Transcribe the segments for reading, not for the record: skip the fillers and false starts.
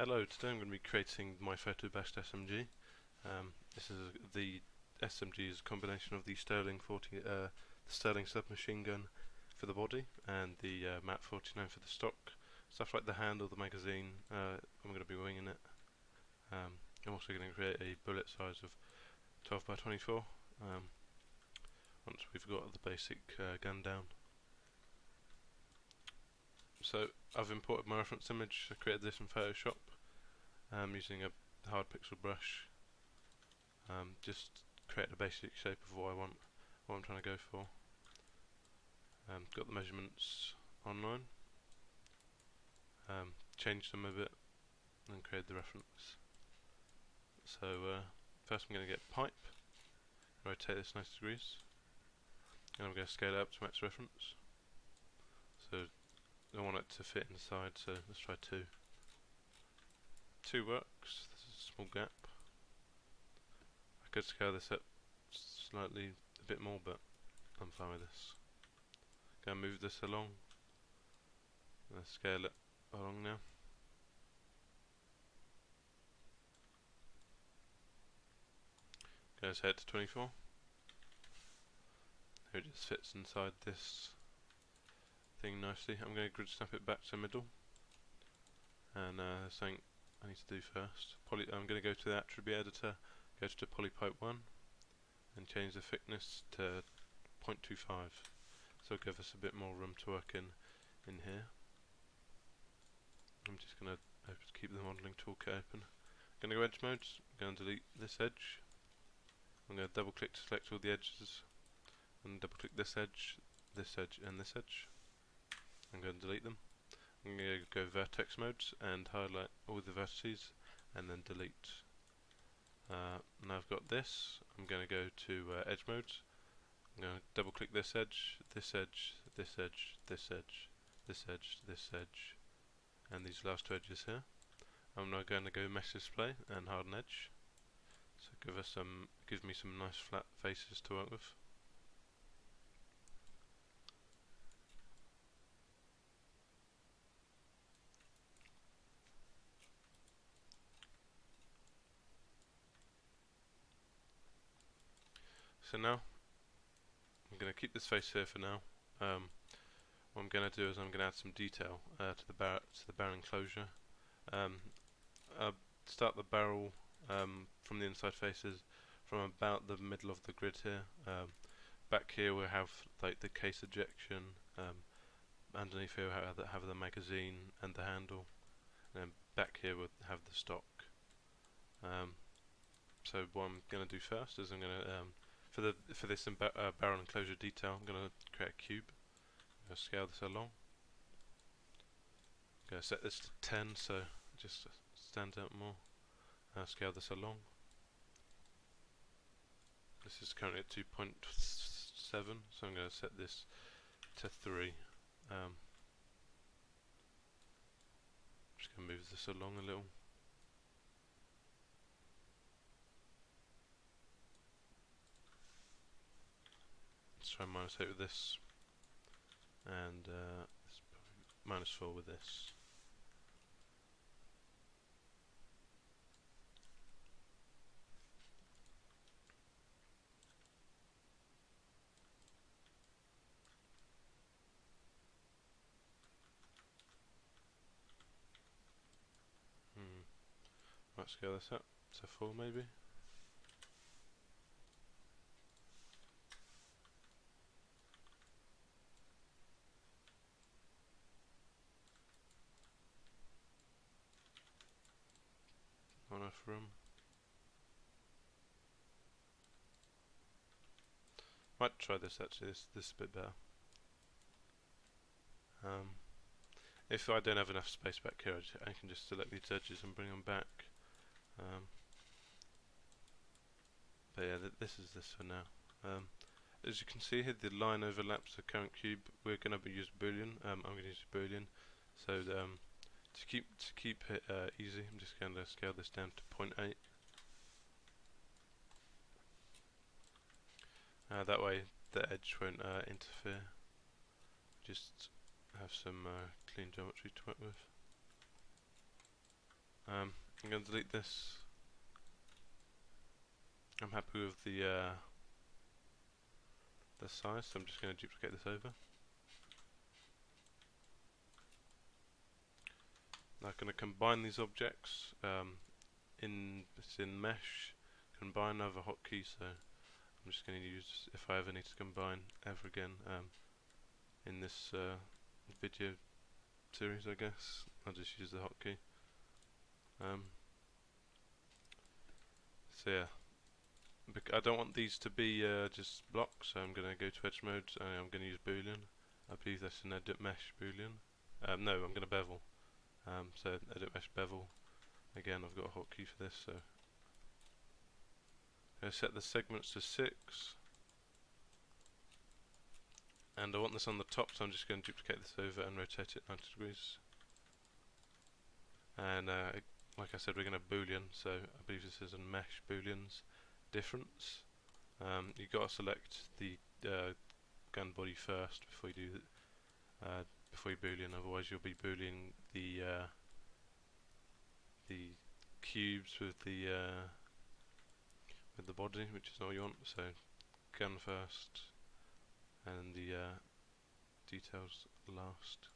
Hello, today I'm going to be creating my photo-based SMG. The SMG is a combination of the Sterling submachine gun for the body and the MAP 49 for the stock. Stuff like the handle, the magazine, I'm going to be winging it. I'm also going to create a bullet size of 12 by 24 once we've got the basic gun down. So I've imported my reference image. I created this in Photoshop using a hard pixel brush. Just create a basic shape of what I'm trying to go for. Got the measurements online. Changed them a bit and created the reference. So first I'm going to get pipe, rotate this 90 degrees, and I'm going to scale it up to match reference. So I want it to fit inside, so let's try 2. 2 works. This is a small gap. I could scale this up slightly a bit more, but I'm fine with this. Gonna move this along. Let's scale it along now. Go set to 24. Here it just fits inside this thing nicely. I'm going to grid snap it back to the middle. And something I need to do first. I'm going to go to the attribute editor, go to polypipe 1, and change the thickness to 0.25. So it'll give us a bit more room to work in here. I'm just going to keep the modelling toolkit open. I'm going to go edge mode. I'm going to delete this edge. I'm going to double click to select all the edges, and double click this edge, and this edge. I'm going to delete them. I'm going to go vertex modes and highlight all the vertices and then delete. Now I've got this, I'm going to go to edge modes. I'm going to double click this edge, this edge, this edge, this edge, this edge, this edge, and these last 2 edges here. I'm now going to go mesh display and harden edge. So give me some nice flat faces to work with. So now I'm going to keep this face here for now. What I'm going to do is I'm going to add some detail to the barrel enclosure. Start the barrel from the inside faces from about the middle of the grid here. Back here we have like the case ejection. Underneath here we have the magazine and the handle. And then back here we'll have the stock. So what I'm going to do first is I'm going to for this barrel enclosure detail, I'm going to create a cube. I'm going to scale this along. I'm going to set this to 10 so it just stands out more. Scale this along. This is currently at 2.7, so I'm going to set this to 3. Just going to move this along a little. Let's try -8 with this, and -4 with this. Might scale this up to 4 maybe. Not enough room. Might try this actually. This is a bit better. If I don't have enough space back here, I can just select these edges and bring them back. But yeah, this is this for now. As you can see here, the line overlaps the current cube. We're going to use Boolean. I'm going to use Boolean. So to keep it easy, I'm just going to scale this down to 0.8. That way the edge won't interfere. Just have some clean geometry to work with. I'm going to delete this. I'm happy with the size, so I'm just going to duplicate this over. Now I'm going to combine these objects it's in mesh. Combine over hotkey, so I'm just going to use, if I ever need to combine ever again in this video series, I guess I'll just use the hotkey. So yeah, I don't want these to be just blocks, so I'm going to go to edge mode and I'm going to use boolean. I believe that's an edit mesh boolean. No, I'm going to bevel. So edit mesh bevel. Again, I've got a hotkey for this, so I'm going to set the segments to 6. And I want this on the top, so I'm just going to duplicate this over and rotate it 90 degrees. And like I said, we're going to boolean, so I believe this is a mesh booleans difference. You've got to select the gun body first before you do before you boolean, otherwise you'll be booleaning the cubes with the body, which is not what you want. So gun first, and the details last.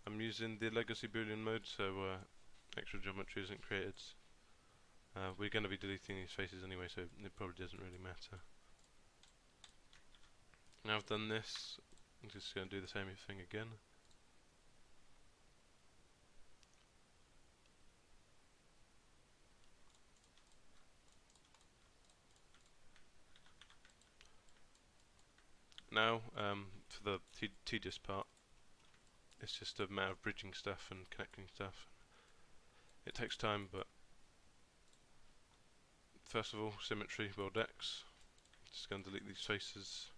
I'm using the legacy boolean mode, so extra geometry isn't created. We're going to be deleting these faces anyway, so it probably doesn't really matter. Now I've done this, I'm just going to do the same thing again. Now, for the tedious part, it's just a matter of bridging stuff and connecting stuff. It takes time, but first of all, symmetry, world X. Just going to delete these faces.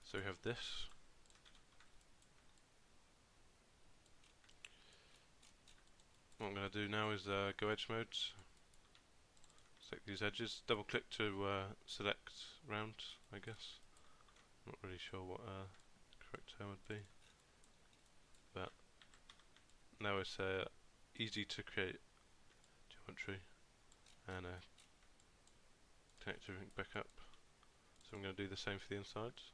So we have this. What I'm going to do now is go edge modes. Select these edges. Double click to select round, I guess. Not really sure what correct term would be. But now it's easy to create geometry and connect everything back up. So I'm going to do the same for the insides.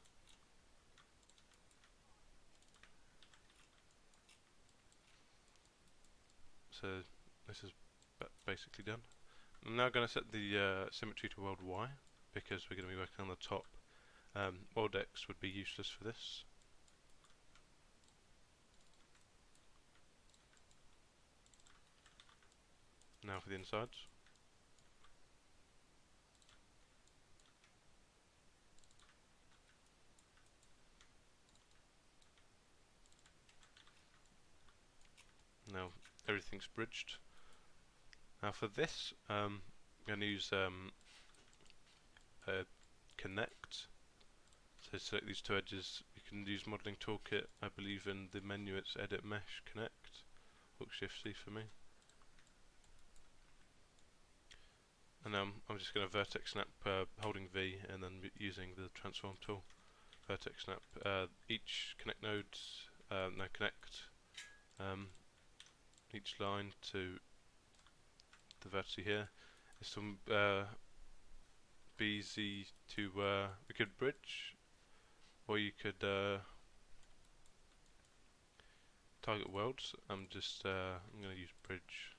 So this is basically done. I'm now going to set the symmetry to world Y, because we're going to be working on the top. World X would be useless for this. Now for the insides. Now everything's bridged. Now for this, I'm going to use connect. So select these two edges. You can use modeling toolkit. I believe in the menu it's edit mesh connect. Hook shift C for me. And I'm just going to vertex snap holding V and then using the transform tool. Vertex snap each connect nodes. Connect each line to the vertex here. Is some be easy to we could bridge, or you could target worlds. I'm going to use bridge.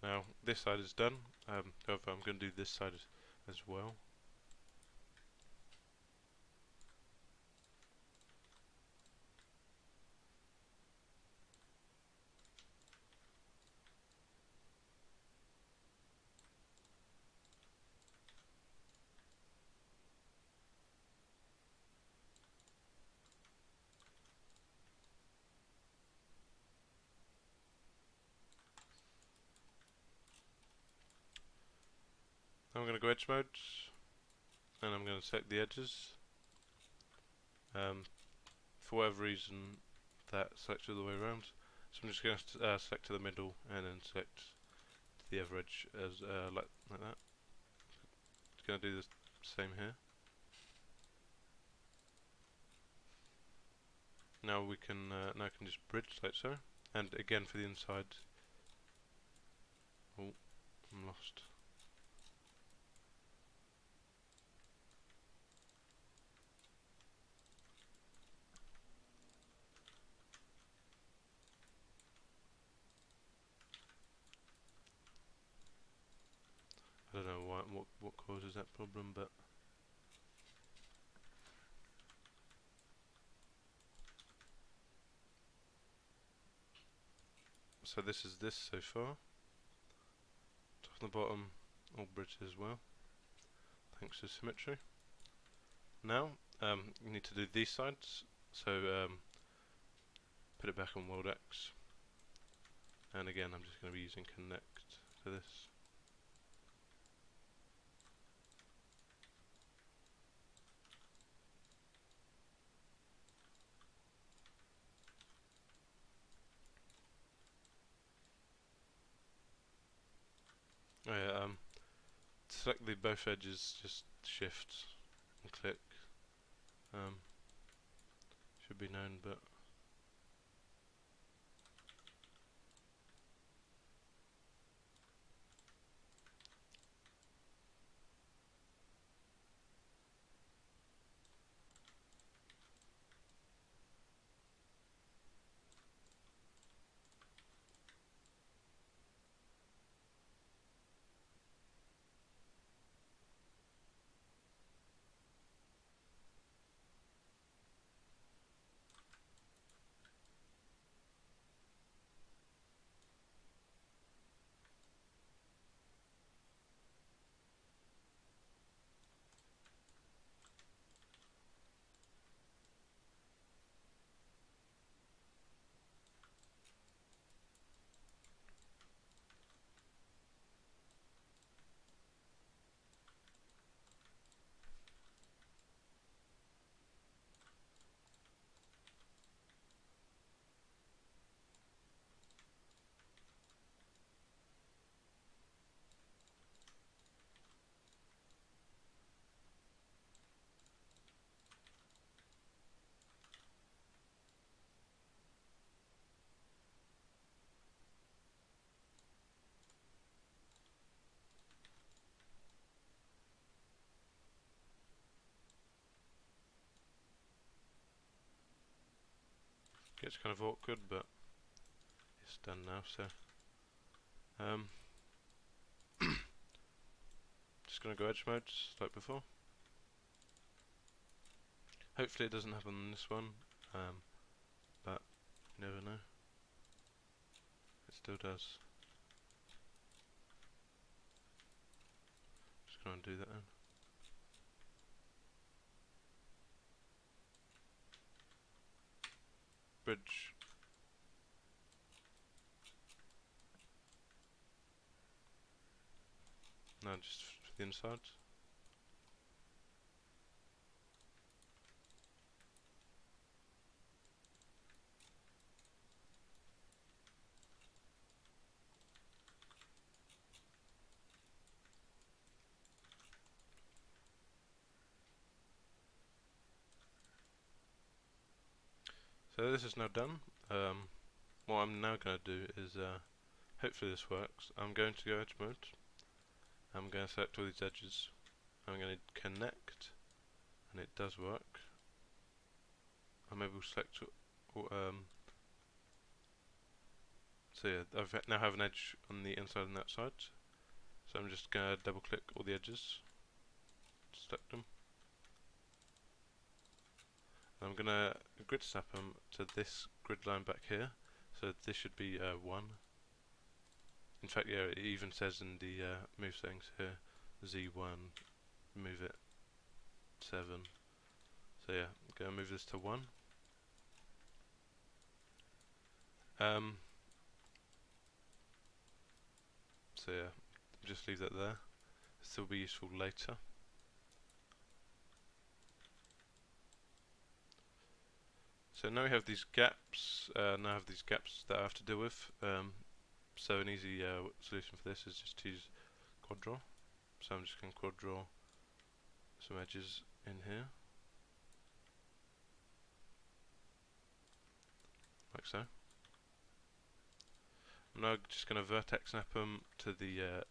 Now this side is done. However, I'm going to do this side as well. I'm going to go edge mode, and I'm going to select the edges. For whatever reason, that selects all the way around. So I'm just going to select to the middle, and then select to the other edge as like that. Just going to do the same here. Now we can now I can just bridge like so, and again for the inside. Oh, I'm lost. I don't know what causes that problem, but so this is this so far. Top and the bottom, all bridged as well, thanks to symmetry. Now you need to do these sides. So put it back on World X, and again I'm just going to be using connect for this. Oh yeah, to select the both edges, just shift and click. Should be known, but it's kind of awkward, but it's done now. So just gonna go edge mode just like before. Hopefully it doesn't happen on this one, but you never know. It still does. Just gonna undo that then. Bridge. Now just for the inside. So this is now done. What I'm now going to do is, hopefully this works. I'm going to go edge mode. I'm going to select all these edges. I'm going to connect, and it does work. I'm able to select so yeah, I now have an edge on the inside and outside. So I'm just going to double click all the edges, select them. And I'm going to grid snap them to this grid line back here. So this should be 1. In fact, yeah, it even says in the move settings here, Z1, move it 7. So yeah, I'm going to move this to 1. So yeah, just leave that there. this will be useful later. So now we have these gaps. Now I have these gaps that I have to deal with. So an easy solution for this is just to use quad draw. So I'm just going to quad draw some edges in here, like so. I'm now just going to vertex snap them to the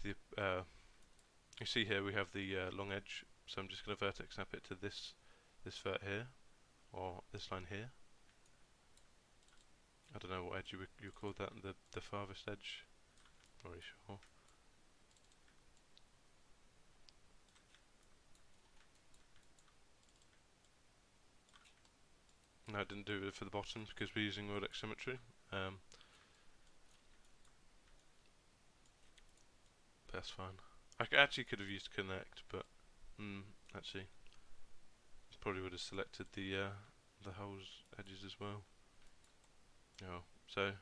you see here we have the long edge, so I'm just going to vertex snap it to this vert here, or this line here. I don't know what edge you call that, the farthest edge. Not really sure. No, I didn't do it for the bottom because we're using Nordic symmetry. But that's fine. I actually could have used connect, but actually probably would have selected the holes edges as well. Oh, so I'm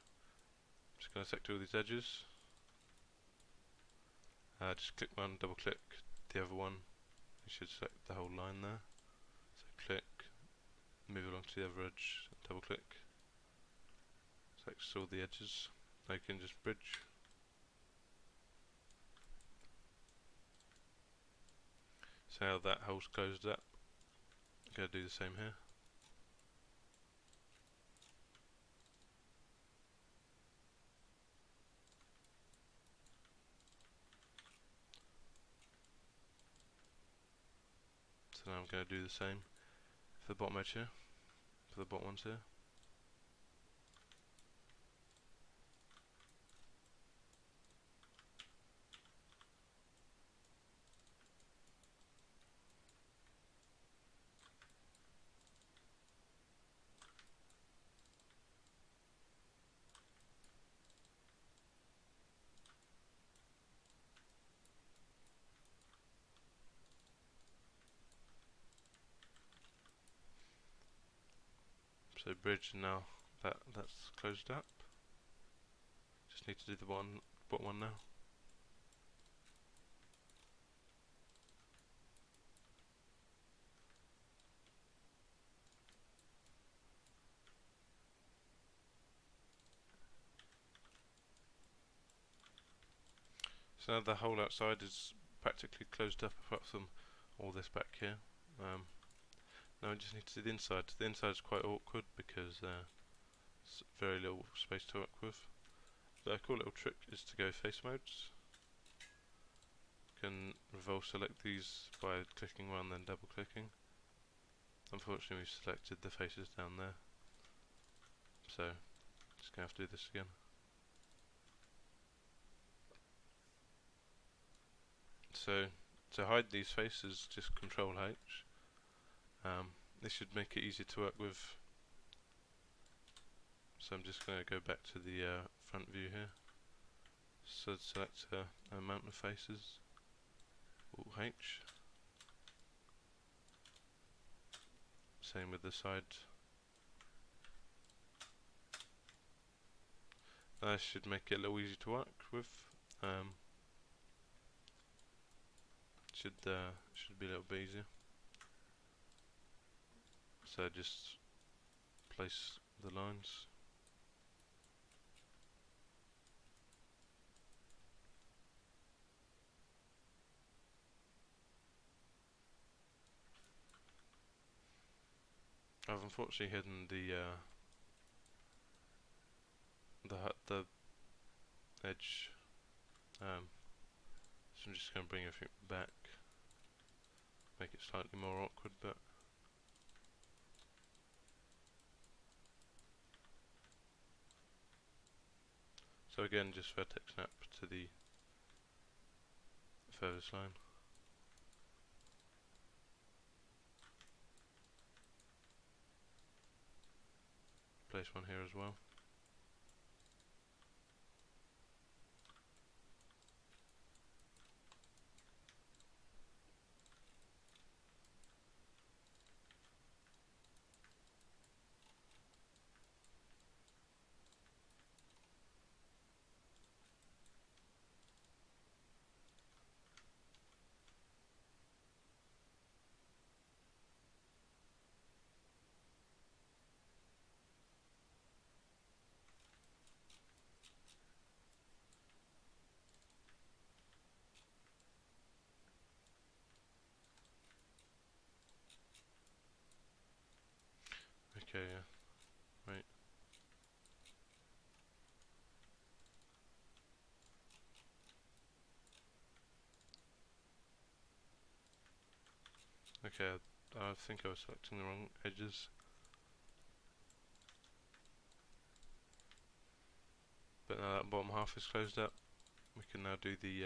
just going to select all these edges. Just click one, double click the other one. You should select the whole line there. So click, move along to the other edge, double click. Select all the edges. Now you can just bridge. So now that hole's closed up. I'm going to do the same here. So now I'm going to do the same for the bottom edge here, for the bottom ones here. So bridge, now that's closed up. Just need to do the bottom one now. So now the hole outside is practically closed up apart from all this back here. Now we just need to do the inside. The inside is quite awkward because there's very little space to work with. So a cool little trick is to go face modes. You can revolve select these by clicking one then double clicking. Unfortunately we've selected the faces down there, so just going to have to do this again. So to hide these faces, just Control H. This should make it easy to work with. So I'm just going to go back to the front view here. So select a mountain of faces, Alt H. Same with the side. That should make it a little easy to work with. Should be a little bit easier. So just place the lines. I've unfortunately hidden the edge. So I'm just going to bring everything back, make it slightly more awkward, but so again, just vertex snap to the furthest line. Place one here as well. Okay, yeah. Right. Okay, I think I was selecting the wrong edges. But now that bottom half is closed up, we can now do these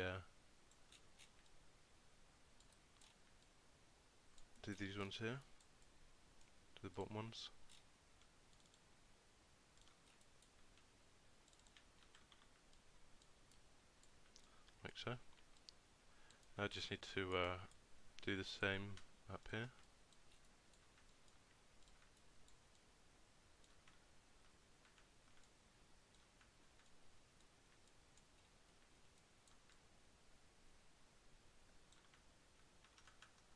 ones here, do the bottom ones. Like so. I just need to do the same up here.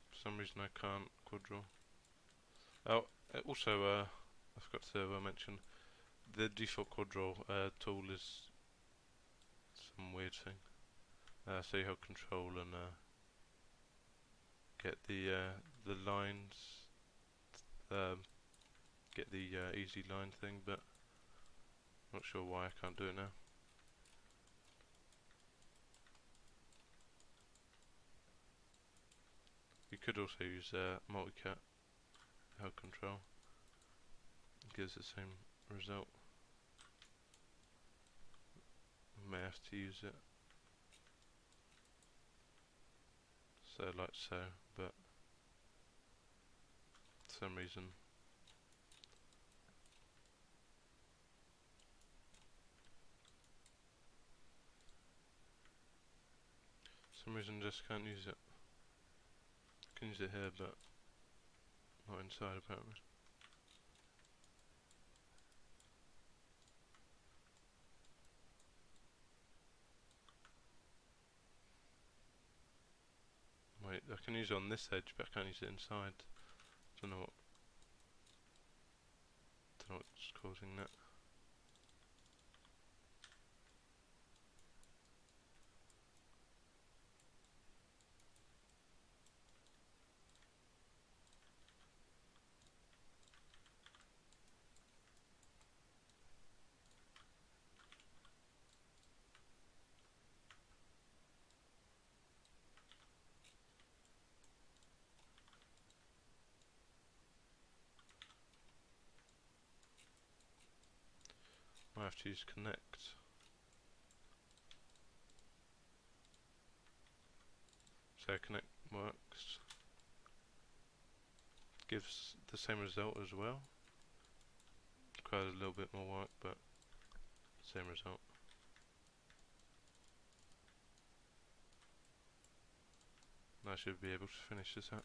For some reason I can't quad draw. Oh, also I forgot to mention, the default quad draw tool is some weird thing. So you hold control and get the lines, get the easy line thing, but not sure why I can't do it now. You could also use multicut, hold control, it gives the same result. You may have to use it, so like so, but for some reason just can't use it. I can use it here, but not inside apparently. Wait, I can use it on this edge, but I can't use it inside. Don't know what's causing that. I have to use connect. So connect works. Gives the same result as well. Requires a little bit more work, but same result. And I should be able to finish this up.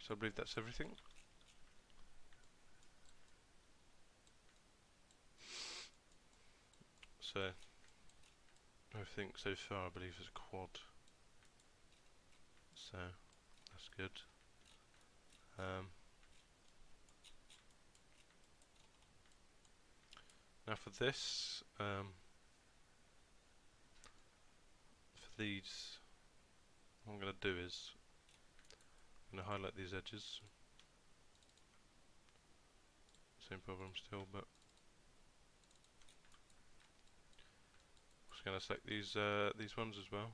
So I believe that's everything. So everything so far I believe is quad. So that's good. Now for this, for these, what I'm going to do is I'm going to highlight these edges. Same problem still, but I'm just going to select these ones as well.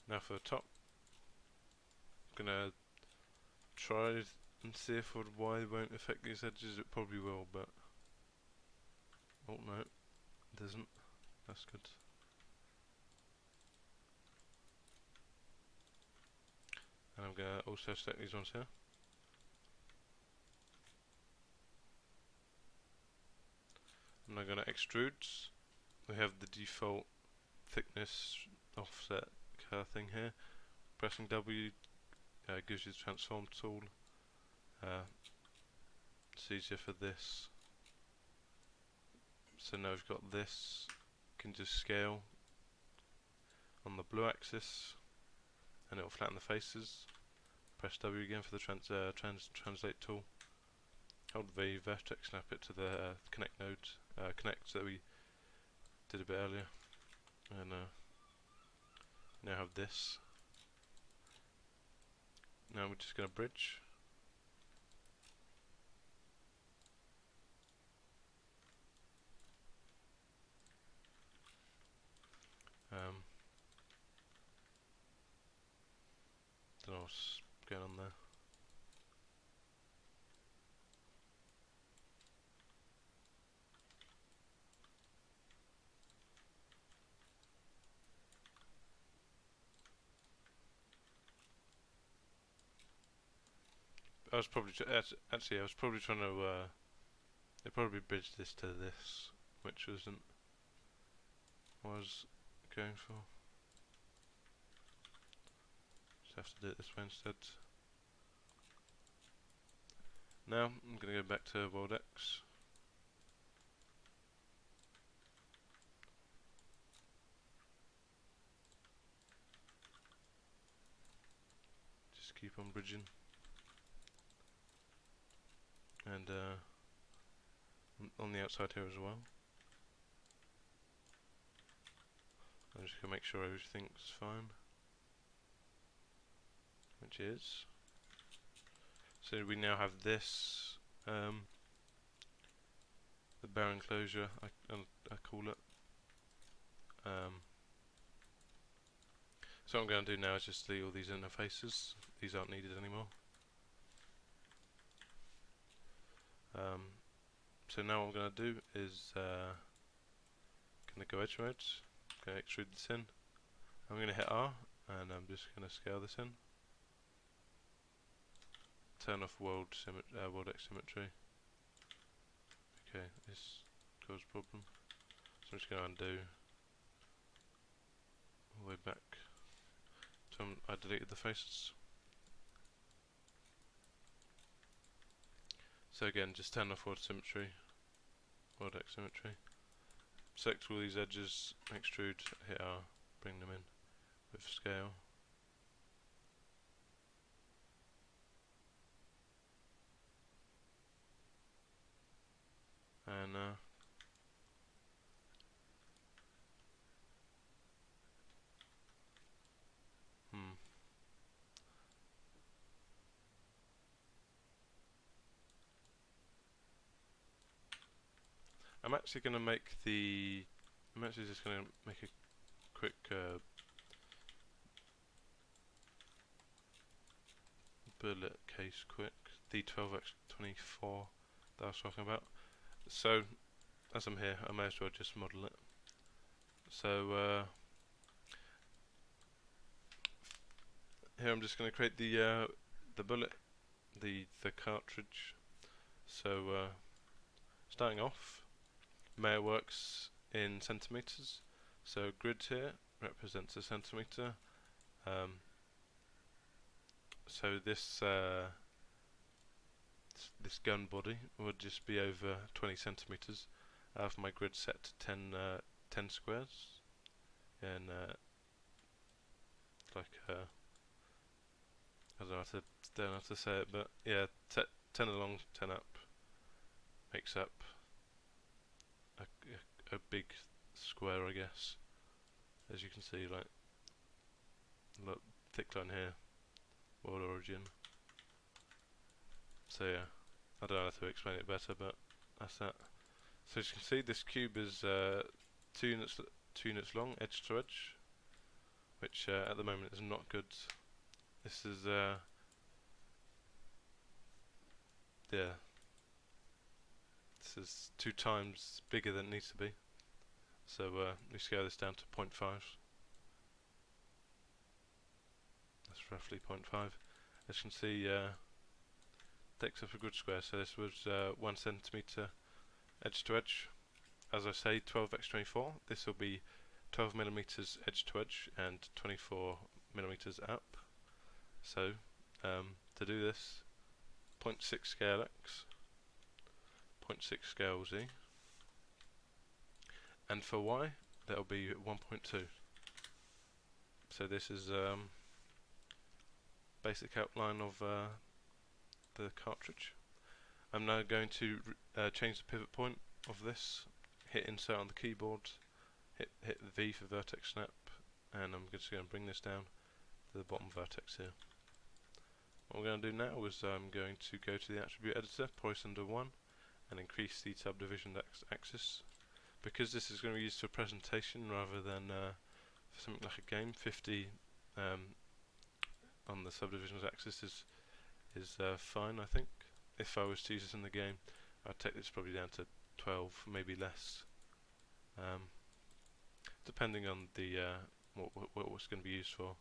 Now for the top, I'm going to try and see if why it won't affect these edges. It probably will, but oh no, it doesn't. That's good. And I'm going to also select these ones here. I'm now going to extrude. We have the default thickness offset thing here. Pressing W gives you the transform tool. It's easier for this. So now we've got this. Can just scale on the blue axis, and it will flatten the faces. Press W again for the translate tool. Hold V vertex, snap it to the connect node, connect that we did a bit earlier, and now have this. Now we're just going to bridge. Don't know what's going on there. I was probably actually I was probably trying to they probably bridged this to this, which wasn't what I was going for. Just have to do it this way instead. Now I'm going to go back to World X. Just keep on bridging, and on the outside here as well. I'm just going to make sure everything's fine, which is. So we now have this, the bare enclosure, I call it. So what I'm going to do now is just delete all these interfaces. These aren't needed anymore. So now what I'm going to do is going to go edge mode, going to extrude this in. I'm going to hit R, and I'm just going to scale this in. Turn off World X symmetry. Okay, this caused a problem. So I'm just going to undo all the way back. So I deleted the faces. So again, just turn off World X symmetry. Select all these edges, extrude, hit R, bring them in with scale. And I'm actually going to make the. I'm actually just going to make a quick bullet case quick. D12X24 that I was talking about. So as I'm here, I may as well just model it. So here I'm just going to create the bullet, the cartridge. So starting off, Maya works in centimeters. So grid here represents a centimeter. So this this gun body would just be over 20 centimeters. I have my grid set to 10 squares, and like I don't know how to say it, but yeah, 10 along, 10 up makes up a big square, I guess. As you can see, like, look, thick line here, world origin. So yeah, I don't know how to explain it better, but that's that. So as you can see, this cube is 2 units long, edge to edge, which at the moment is not good. This is yeah, this is 2 times bigger than it needs to be. So we scale this down to 0.5. That's roughly 0.5. As you can see, takes up a good square. So this was 1 centimeter edge to edge, as I say, 12x24. This will be 12 millimeters edge to edge and 24 millimeters up. So to do this, 0.6 scale X, 0.6 scale Z, and for Y that'll be 1.2. So this is basic outline of the cartridge. I'm now going to change the pivot point of this, hit insert on the keyboard, hit V for vertex snap, and I'm just going to bring this down to the bottom vertex here. What we're going to do now is I'm going to go to the attribute editor, police under 1, and increase the subdivision axis. Because this is going to be used for presentation rather than for something like a game, 50 on the subdivisions axis is fine, I think. If I was to use this in the game, I'd take this probably down to 12, maybe less, depending on the what it's going to be used for.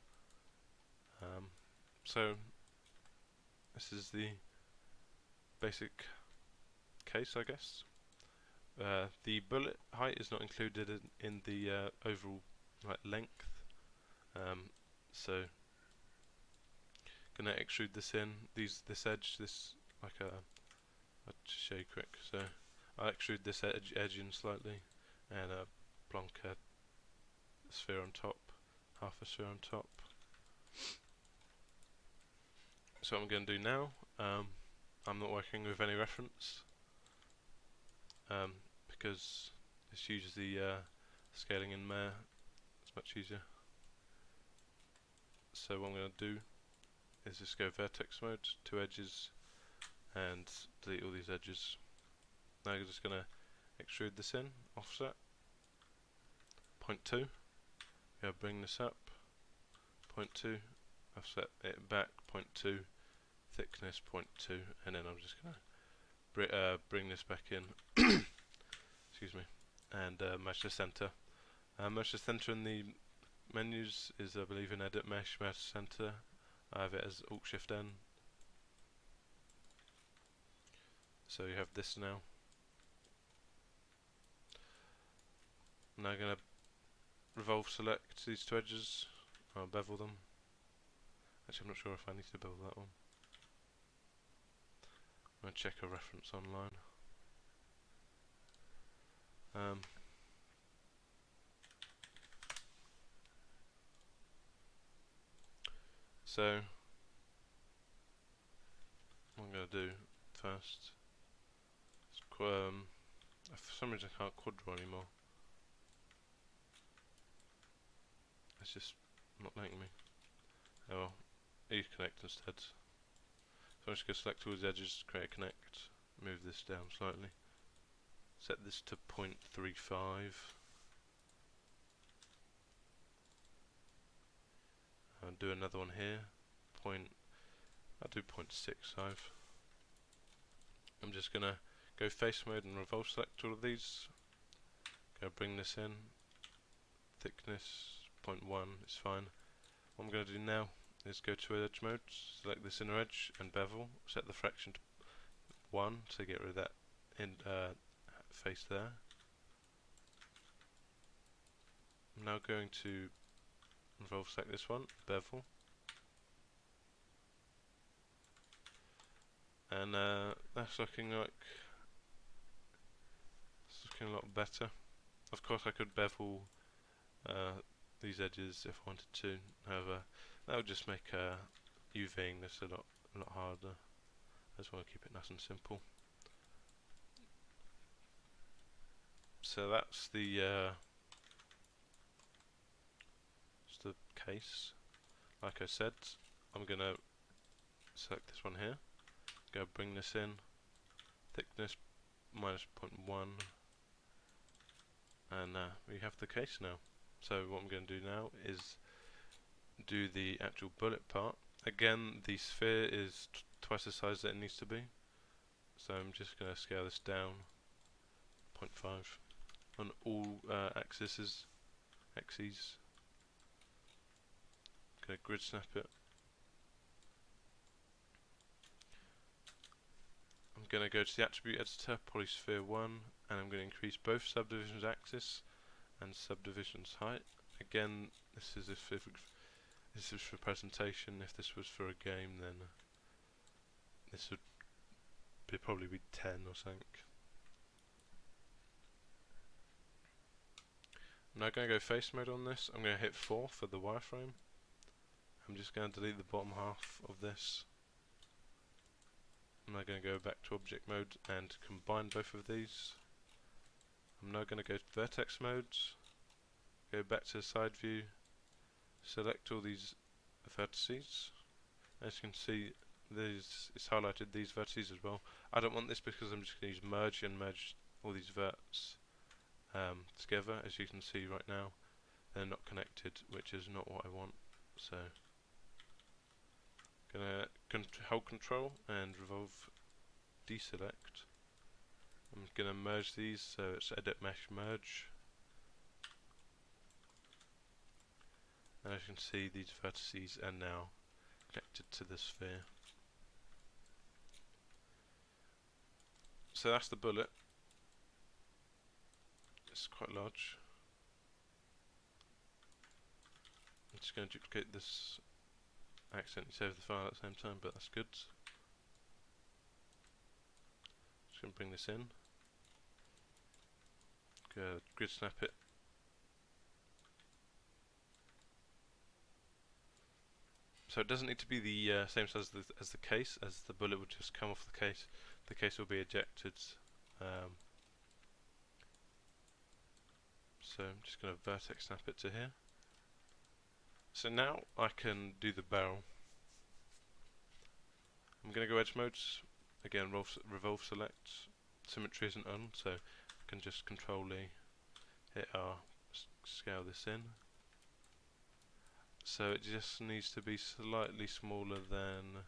So this is the basic case, I guess. The bullet height is not included in the overall length, so gonna extrude this in. This edge, I'll just show you quick. So I'll extrude this edge in slightly, and plonk a sphere on top, half a sphere on top. So what I'm going to do now, I'm not working with any reference, because this uses the scaling in there. It's much easier. So what I'm going to do is just go vertex mode, 2 edges, and delete all these edges. Now I'm just going to extrude this in, offset, 0.2, bring this up, 0.2, offset it back, 0.2, thickness 0.2, and then I'm just going to bring this back in, excuse me, and mesh the center. Mesh the center in the menus is, I believe, in Edit Mesh, Mesh Center. I have it as Alt-Shift-N. So you have this now. I'm now going to revolve select these 2 edges. I'll bevel them. Actually, I'm not sure if I need to bevel that one. I'm going to check a reference online. So what I'm going to do first, for some reason I can't quad draw anymore. It's just not letting me. Oh well, E-connect instead. So I'm just going to select all the edges, create a connect, move this down slightly, set this to 0.35. I'll do another one here. I'll do 0.65. I'm just gonna go face mode and revolve select all of these. Go bring this in. Thickness 0.1 is fine. What I'm gonna do now is go to edge mode, select this inner edge and bevel. Set the fraction to 1 to get rid of that face there. I'm now going to revolve select this one, bevel, and that's looking like a lot better. Of course, I could bevel these edges if I wanted to. However, that would just make UVing this a lot harder. I just want to keep it nice and simple. So that's the case. Like I said, I'm gonna select this one here, go bring this in, thickness minus 0.1, and we have the case now. So what I'm going to do now is do the actual bullet part. Again, the sphere is twice the size that it needs to be, so I'm just going to scale this down 0.5 on all axes. Going to grid snap it. I'm going to go to the attribute editor, polysphere 1, and I'm going to increase both subdivisions axis and subdivisions height. Again, this is if this is for presentation. If this was for a game, then this would probably be 10 or something. I'm now going to go face mode on this. I'm going to hit 4 for the wireframe. I'm just going to delete the bottom half of this. I'm now going to go back to object mode and combine both of these. I'm now going to go to vertex modes, go back to the side view, select all these vertices. As you can see, it's highlighted these vertices as well. I don't want this because I'm just going to use merge and merge all these verts together. As you can see right now, they're not connected, which is not what I want. So, gonna hold Control and revolve deselect. I'm gonna merge these, so it's Edit Mesh Merge. And as you can see, these vertices are now connected to the sphere. So that's the bullet. It's quite large. I'm just going to duplicate this. I accidentally saved the file at the same time, but that's good. Just going to bring this in. Go grid snap it. So it doesn't need to be the same size as the case, as the bullet would just come off the case. The case will be ejected. So I'm just going to vertex snap it to here. So now I can do the barrel. I'm going to go edge modes. Again, revolve select. Symmetry isn't on, so I can just Control-E, hit R, scale this in. So it just needs to be slightly smaller than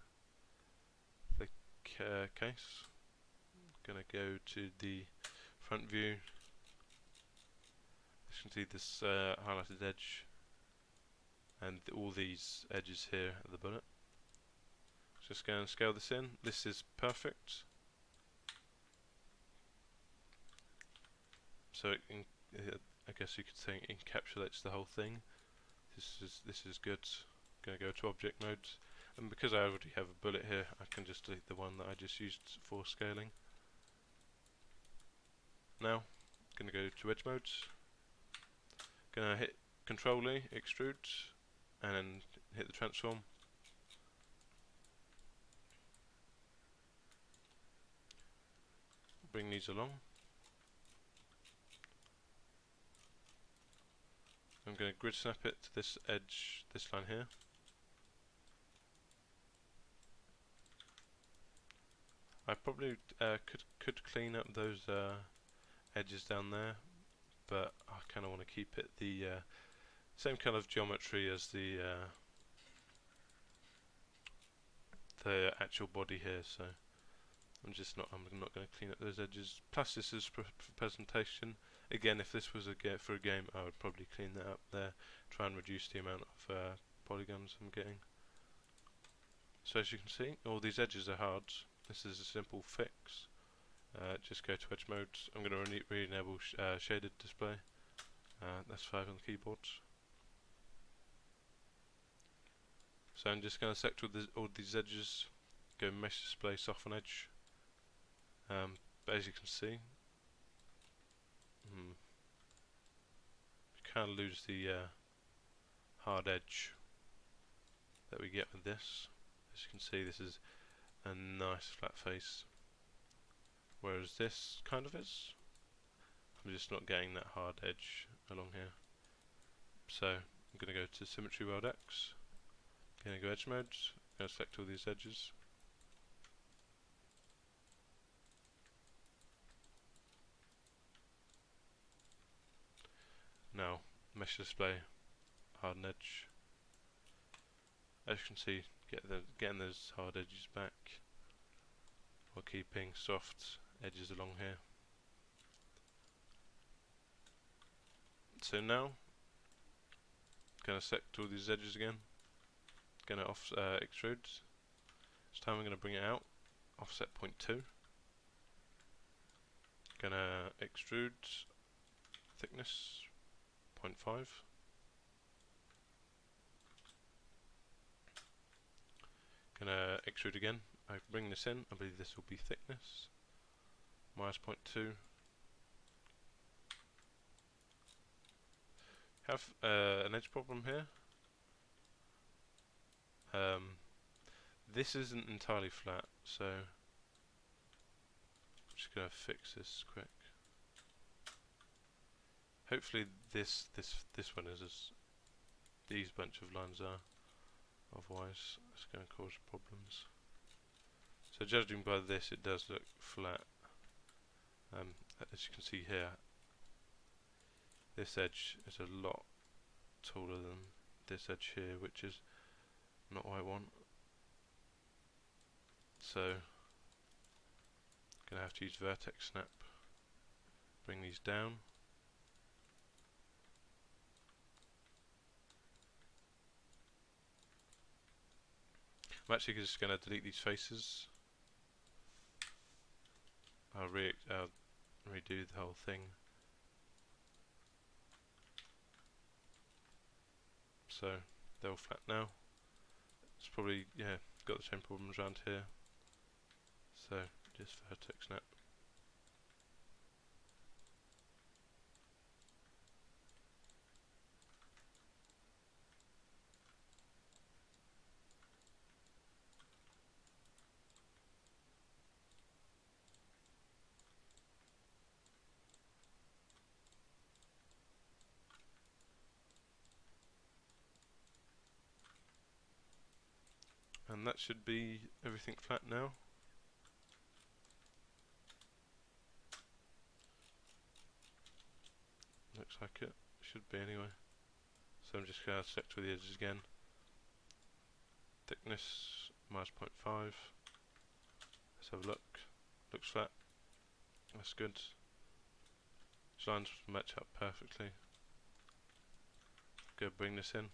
the case. I'm going to go to the front view. As you can see, this highlighted edge and all these edges here are the bullet. Just go and scale this in. This is perfect. So it I guess you could say it encapsulates the whole thing. This is good. I'm going to go to object mode, and because I already have a bullet here, I can just delete the one that I just used for scaling. Now, I'm going to go to edge modes. Going to hit Control-E, extrude, and hit the transform. Bring these along. I'm going to grid snap it to this edge, this line here. I probably could clean up those edges down there, but I kind of want to keep it the same kind of geometry as the actual body here. So I'm not going to clean up those edges. Plus, this is for presentation. Again, if this was for a game, I would probably clean that up there, try and reduce the amount of polygons I'm getting. So as you can see, all these edges are hard. This is a simple fix. Just go to edge mode. I'm going to re-enable shaded display. That's 5 on the keyboard. So I'm just going to select all these edges, go mesh display, soften edge. But as you can see, you kind of lose the hard edge that we get with this. As you can see, this is a nice flat face, whereas this kind of is. I'm just not getting that hard edge along here. So I'm going to go to Symmetry World X, going to go edge mode, going to select all these edges. Now, mesh display, harden edge. As you can see, getting those hard edges back while keeping soft edges along here. So now, going to select all these edges again. Going to extrude. This time I'm going to bring it out, offset 0.2. Gonna extrude thickness 0.5. Gonna extrude again. I bring this in. I believe this will be thickness minus 0.2. Have an edge problem here. This isn't entirely flat, so I'm just gonna fix this quick. Hopefully this one is as these bunch of lines are. Otherwise, it's going to cause problems. So judging by this, it does look flat. As you can see here, this edge is a lot taller than this edge here, which is not what I want. So, going to have to use vertex snap. Bring these down. I'm actually just going to delete these faces. I'll redo the whole thing. So they're all flat now. It's probably, yeah, got the same problems around here. So just vertex snap. And that should be everything flat now. Looks like it should be anyway. So I'm just going to select all the edges again. Thickness minus 0.5. Let's have a look. Looks flat. That's good. These lines match up perfectly. Go bring this in.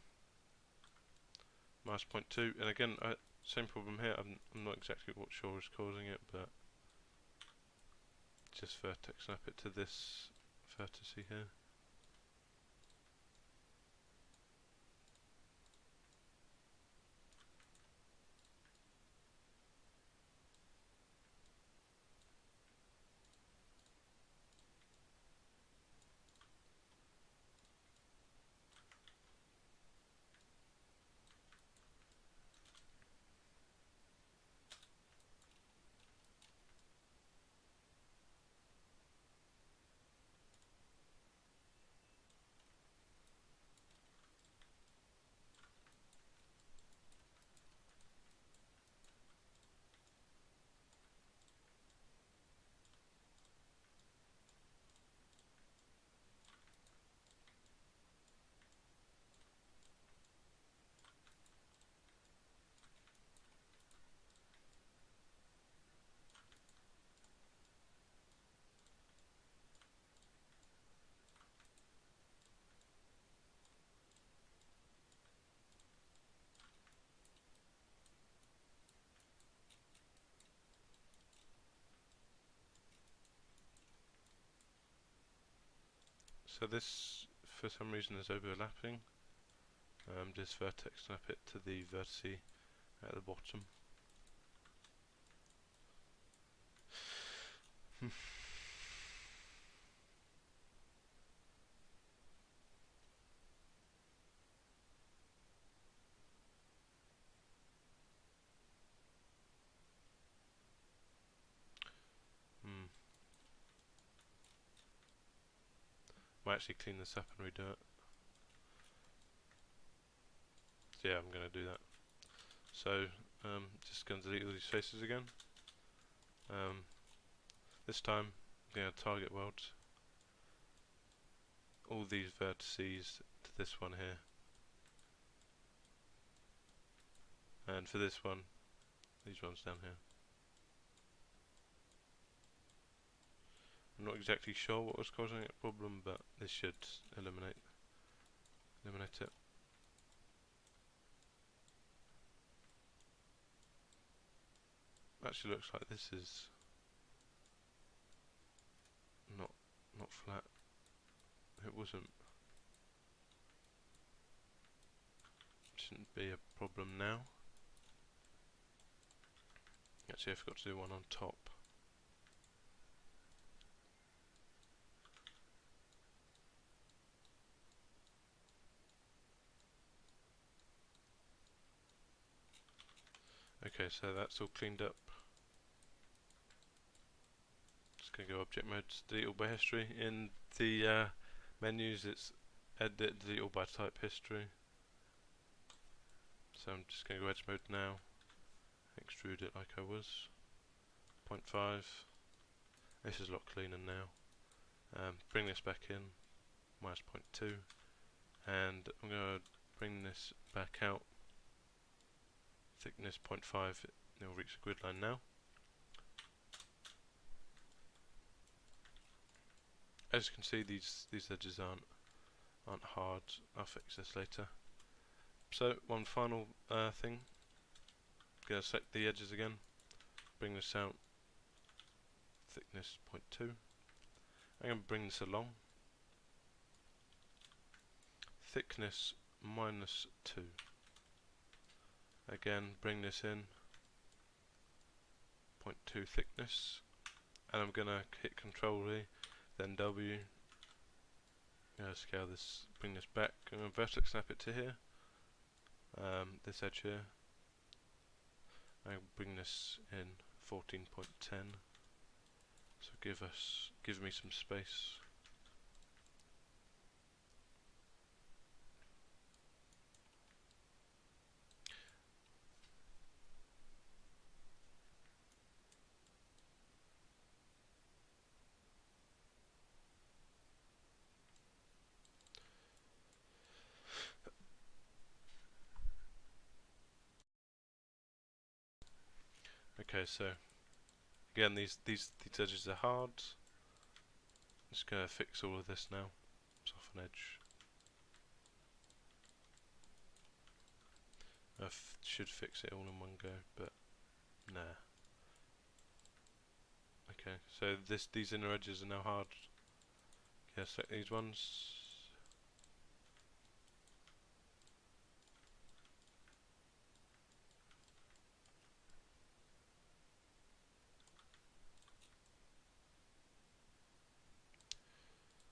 Minus 0.2, and again, same problem here. I'm not exactly what sure is causing it, but just vertex snap it to this vertex here. So this, for some reason, is overlapping. Just vertex snap it to the vertice at the bottom. Might actually clean this up and redo it. So yeah, I'm going to do that. So just going to delete all these faces again. This time I'm going to target weld all these vertices to this one here, and for this one, these ones down here. I'm not exactly sure what was causing that problem, but this should eliminate it. Actually looks like this is not flat. It wasn't. Shouldn't be a problem now. Actually, I forgot to do one on top. Okay, so that's all cleaned up. Just gonna go object mode, delete all by history. In the menus, it's edit, delete all by type history. So I'm just gonna go edge mode now. Extrude it like I was. 0.5. This is a lot cleaner now. Bring this back in. Minus 0.2. And I'm gonna bring this back out. Thickness 0.5. It'll reach the grid line now. As you can see, these edges aren't hard. I'll fix this later. So one final thing. Gonna select the edges again. Bring this out. Thickness 0.2. I'm gonna bring this along. Thickness -2. Again, bring this in. 0.2 thickness. And I'm gonna hit Control V, then W. Scale this, bring this back. I'm gonna vertex snap it to here. This edge here. I bring this in 14.10. So give me some space. Okay, so again, these edges are hard. I'm just gonna fix all of this now. Soften edge. I should fix it all in one go, but nah. Okay, so these inner edges are now hard. Okay, select these ones.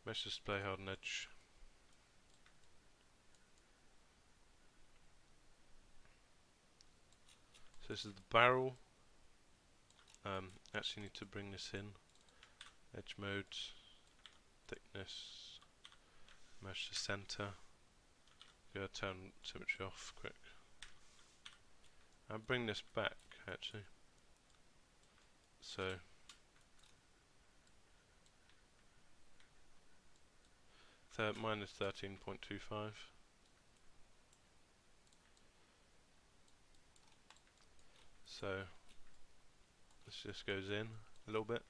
Mesh display harden edge. So this is the barrel. Actually need to bring this in. Edge mode, thickness, mesh to center. Go turn symmetry off quick. I'll bring this back actually. So minus 13.25. So this just goes in a little bit.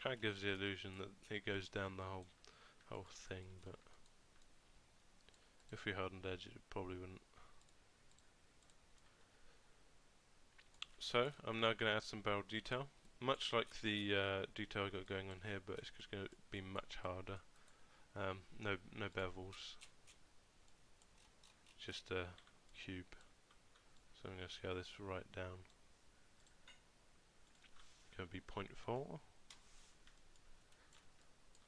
Kind of gives the illusion that it goes down the whole thing, but if we hardened edge, it probably wouldn't. So I'm now going to add some barrel detail, much like the detail I got going on here, but it's just going to be much harder. No bevels, just a cube. So I'm going to scale this right down. Going to be 0.4.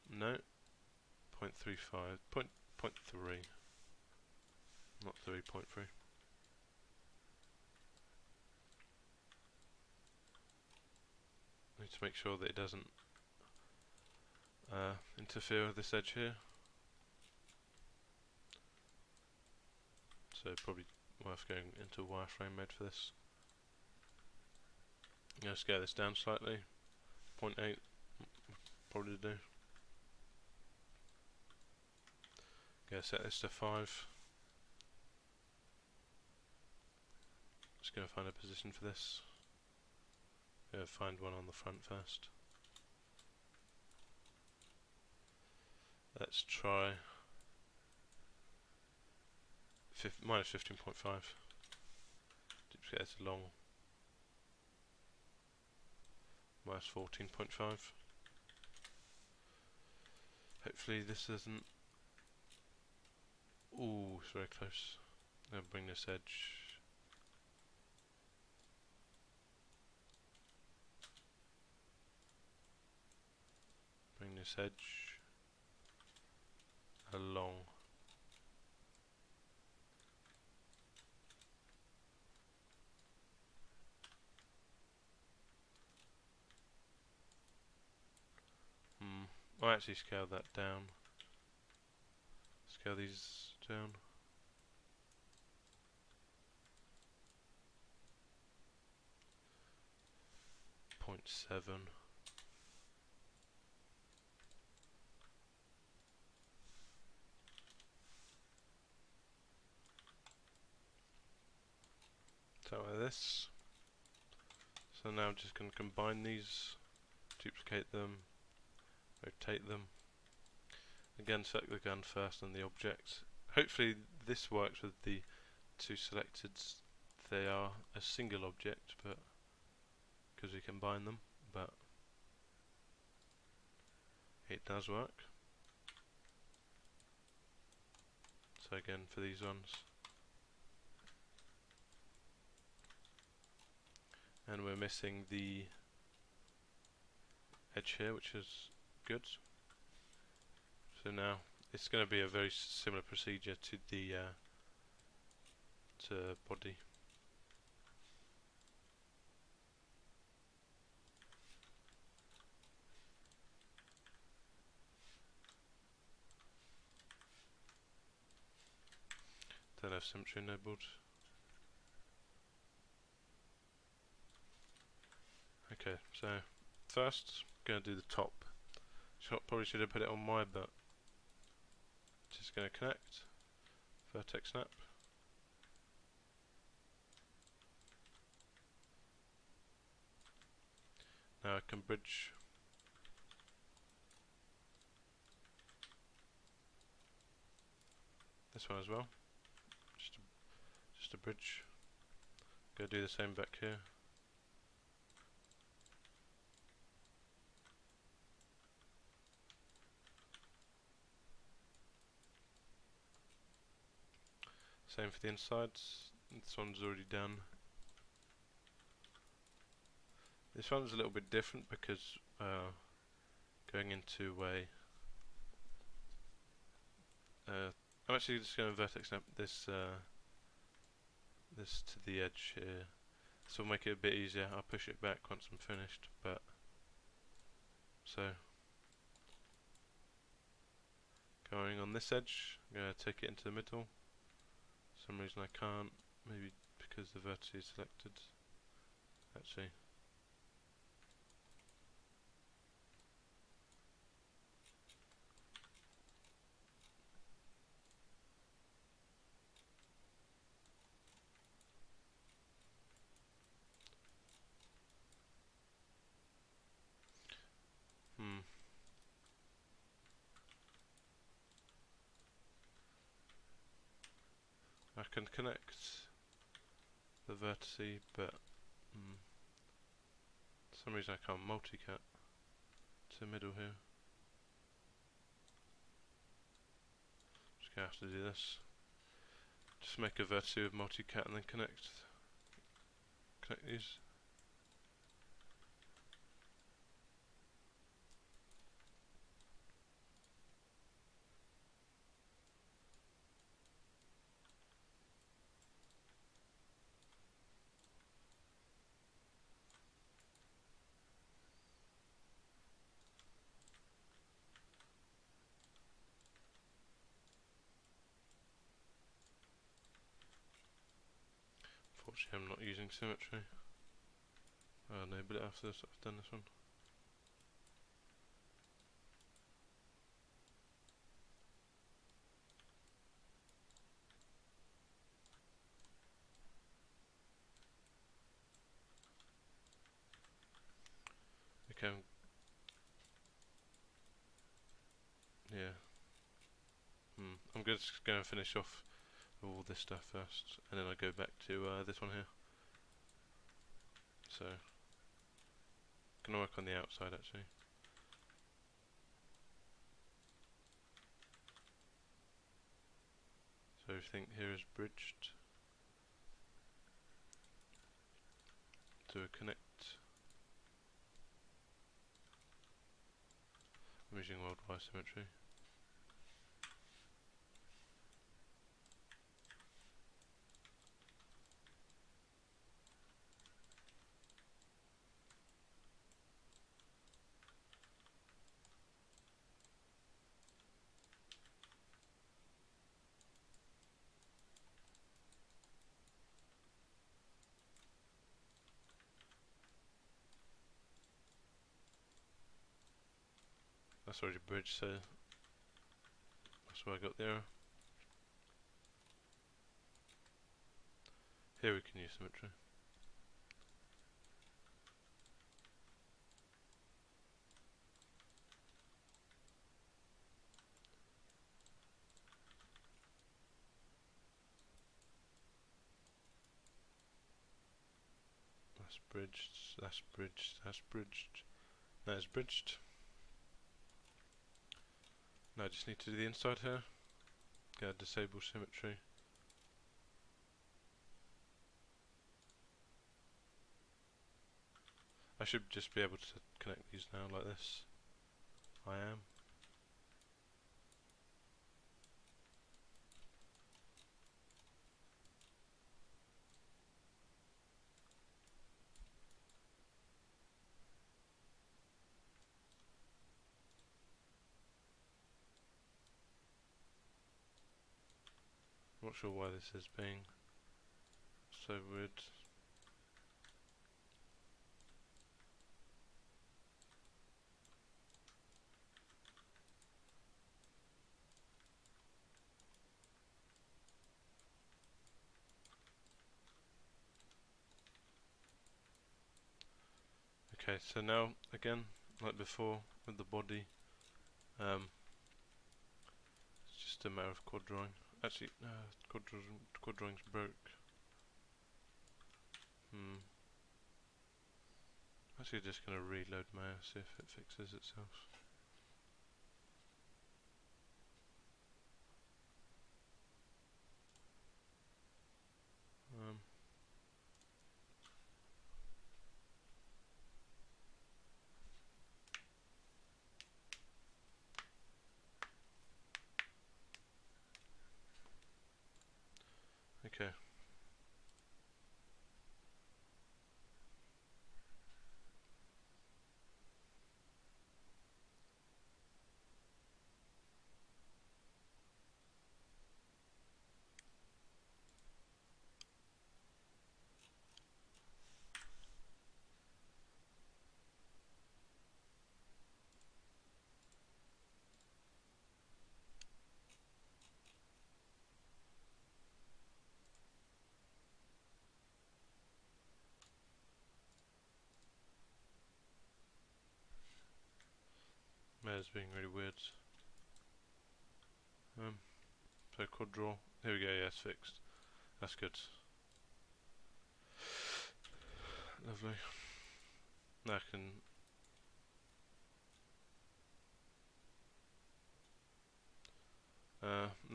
No, 0.35, 0.3, not 3.3. Need to make sure that it doesn't interfere with this edge here. So probably worth going into wireframe mode for this. I'm going to scale this down slightly. 0.8 probably do. Going to set this to 5. Just going to find a position for this. Going to find one on the front first. Let's try minus 15.5. get this along. Minus 14.5. Hopefully this isn't. Ooh, it's very close. I'm gonna bring this edge. Bring this edge along. I'll actually scale that down. Scale these down. .7. So like this. So now I'm just going to combine these, duplicate them, rotate them. Again, select the gun first and the object. Hopefully this works with the two selected. They are a single object, but because we combine them, but it does work. So again, for these ones. And we're missing the edge here, which is good. So now it's going to be a very similar procedure to the to body. Don't have symmetry enabled. Okay, so first I'm going to do the top. Probably should have put it on my, but just going to connect. Vertex snap. Now I can bridge. This one as well. Just a bridge. Go do the same back here. Same for the insides. This one's already done. This one's a little bit different because going into a I'm actually just going to vertex snap this this to the edge here. This will make it a bit easier. I'll push it back once I'm finished, but so going on this edge, I'm going to take it into the middle. For some reason I can't, maybe because the vertex is selected. Actually, I can connect the vertices, but for some reason I can't multi-cut to the middle here. Just gonna have to do this. Just make a vertex with multi-cut and then connect these. Unfortunately I'm not using symmetry. I'll enable it after I've done this one. Okay. Yeah. I'm just going to finish off with all this stuff first, and then I'll go back to this one here. So, gonna work on the outside actually. So everything here is bridged to a connect. I'm using worldwide symmetry. That's already bridged, so that's where I got the error. Here we can use symmetry. That's bridged, that's bridged, that's bridged. That is bridged. Now I just need to do the inside here. Get disable symmetry. I should just be able to connect these now like this. I am. Not sure why this is being so weird. Okay, so now again, like before with the body, it's just a matter of quad drawing. Actually, quad drawing's broke. Actually, just gonna reload my OS, see if it fixes itself. Okay. Mayor's being really weird. So quad draw. Here we go, yeah, it's fixed. That's good. Lovely. Now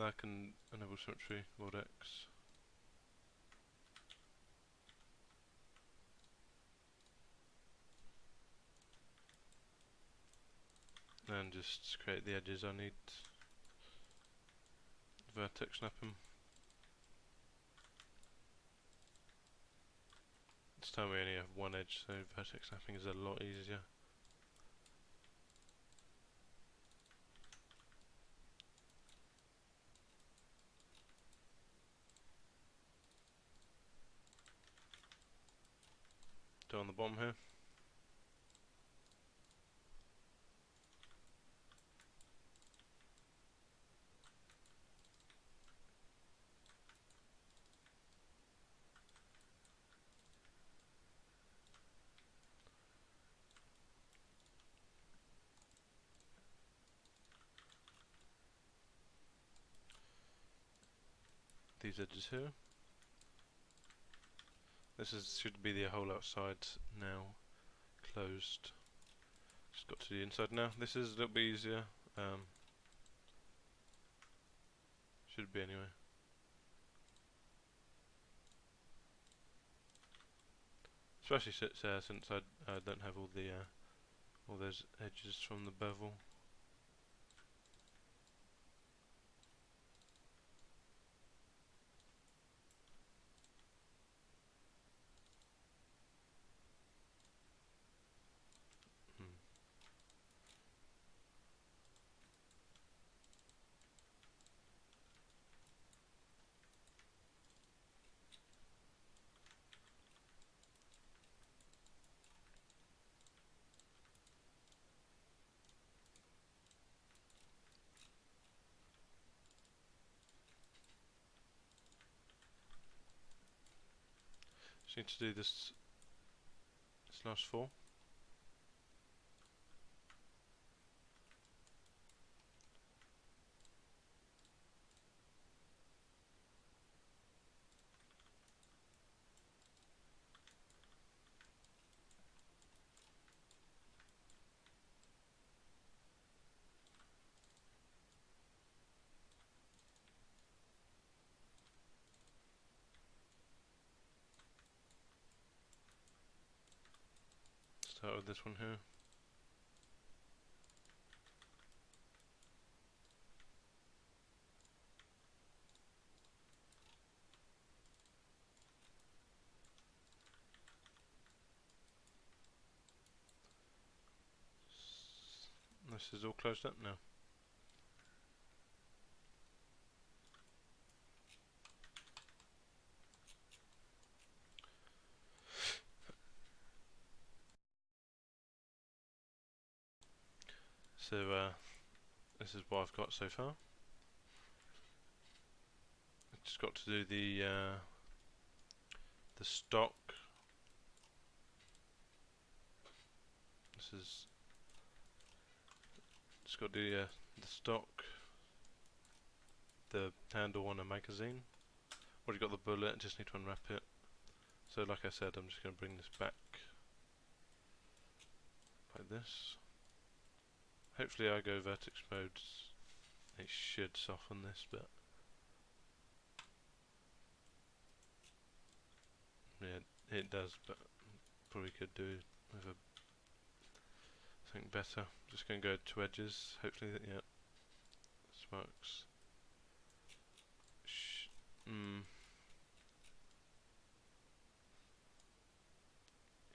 I can enable symmetry, Lord X. And just create the edges I need. Vertex snap them. This time we only have one edge, so vertex snapping is a lot easier. Do on the bottom here. These edges here. should be the hole outside now, closed. Just got to the inside now. This is a little bit easier. Should be anyway. Especially since I don't have all those edges from the bevel. Just need to do this last four. Start with this one here. This is all closed up now. So this is what I've got so far. I've just got to do the stock. This is just got to do the stock, the handle on a magazine. Already got the bullet, just need to unwrap it. So like I said, I'm just going to bring this back like this. Hopefully I go vertex mode, it should soften this, but yeah, it does, but probably could do with something better. Just going to go to edges, hopefully that, yeah, this works. You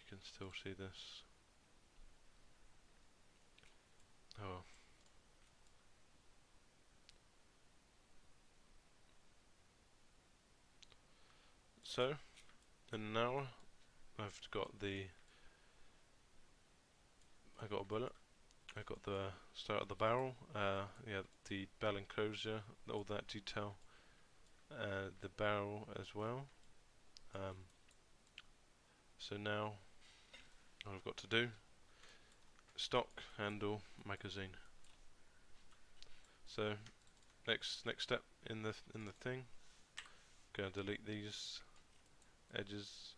can still see this. Oh well. So, and now I've got I got a bullet. I got the start of the barrel. Yeah, the bell enclosure, all that detail. The barrel as well. So now, all I've got to do: stock, handle, magazine. So next step in the thing. Gonna delete these edges.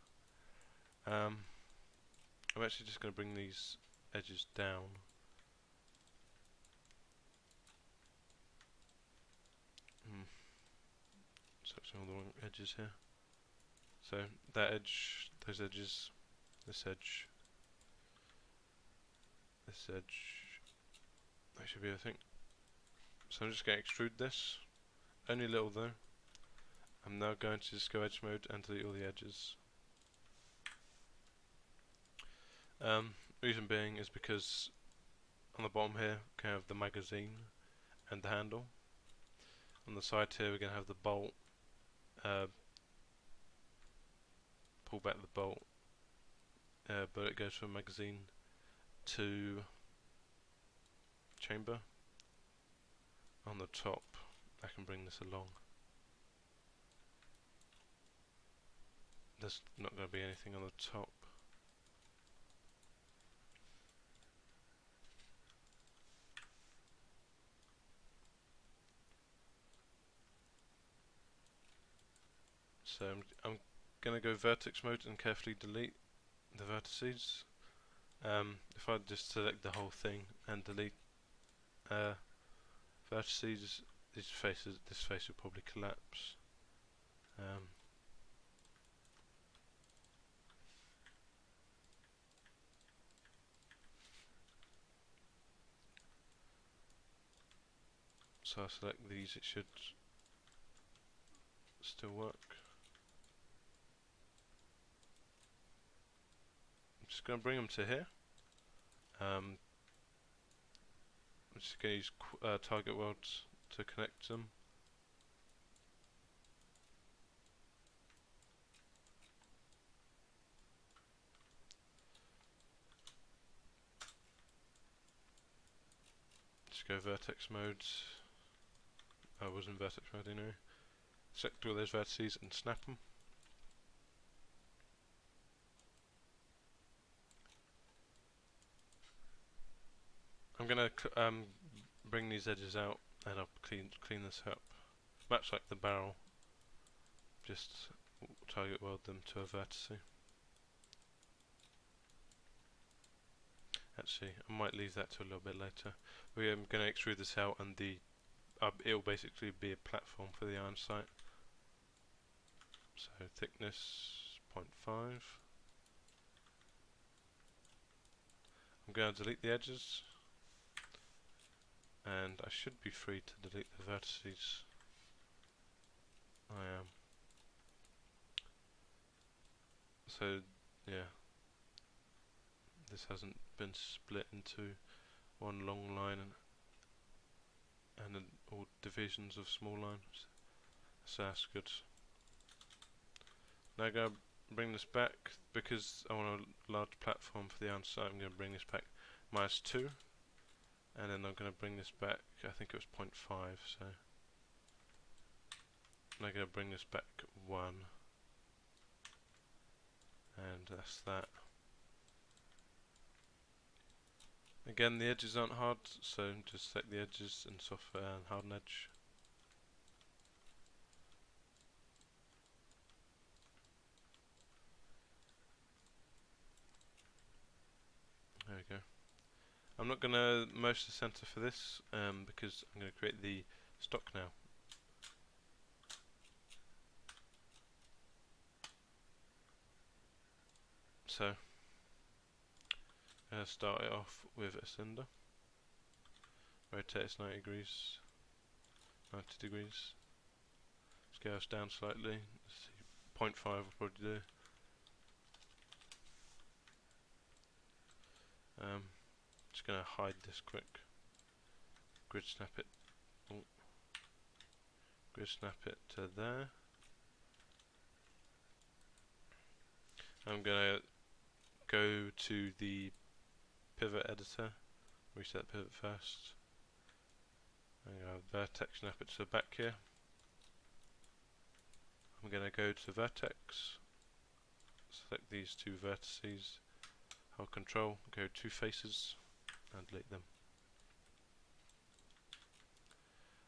I'm actually just going to bring these edges down. Selecting all the wrong edges here. So that edge, those edges, this edge, this edge, that should be everything. So I'm just going to extrude this, only a little though. I'm now going to just go edge mode and delete all the edges. Reason being is because on the bottom here we can have the magazine and the handle. On the side here we're going to have the bolt. Pull back the bolt, but it goes from magazine to chamber. On the top I can bring this along. There's not going to be anything on the top. So I'm gonna go vertex mode and carefully delete the vertices. If I just select the whole thing and delete vertices, this face will probably collapse. So I select these, it should still work. I'm just going to bring them to here. I'm just going to use target worlds to connect them. Just go vertex modes. I was in vertex mode anyway. Select all those vertices and snap them. I'm gonna bring these edges out and I'll clean this up. Much like the barrel, just target weld them to a vertex. Actually, I might leave that to a little bit later. We're going to extrude this out, and it'll basically be a platform for the iron sight. So thickness 0.5. I'm going to delete the edges, and I should be free to delete the vertices. I am. So yeah, this hasn't been split into one long line and all divisions of small lines, so that's good. Now I'm going to bring this back, because I want a large platform for the iron sight. I'm going to bring this back -2, and then I'm going to bring this back, I think it was 0.5, so I'm going to bring this back 1, and that's that. Again, the edges aren't hard, so just select the edges and software and harden edge. There we go. I'm not going to merge the center for this, because I'm going to create the stock now. So, start it off with a cylinder. Rotate it 90 degrees. 90 degrees. Scales down slightly. Let's see, 0.5 will probably do. Just gonna hide this quick. Grid snap it. Oh. Grid snap it to there. I'm gonna go to the pivot editor. Reset pivot first. I'm gonna vertex snap it to the back here. I'm gonna go to vertex. Select these two vertices. Hold Control. Go 2 faces and delete them.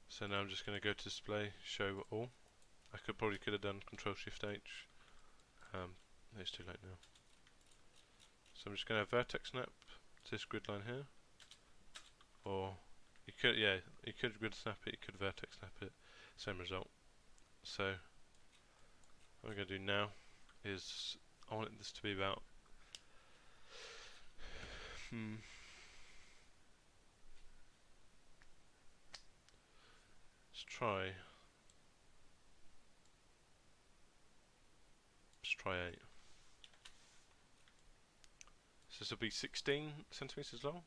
So now I'm just going to go to display, show all. I probably could have done Control Shift H. It's too late now. So I'm just going to vertex snap to this grid line here, or you could grid snap it, you could vertex snap it, same result. So what I'm going to do now is I want this to be about let's try 8. So this will be 16 centimeters long.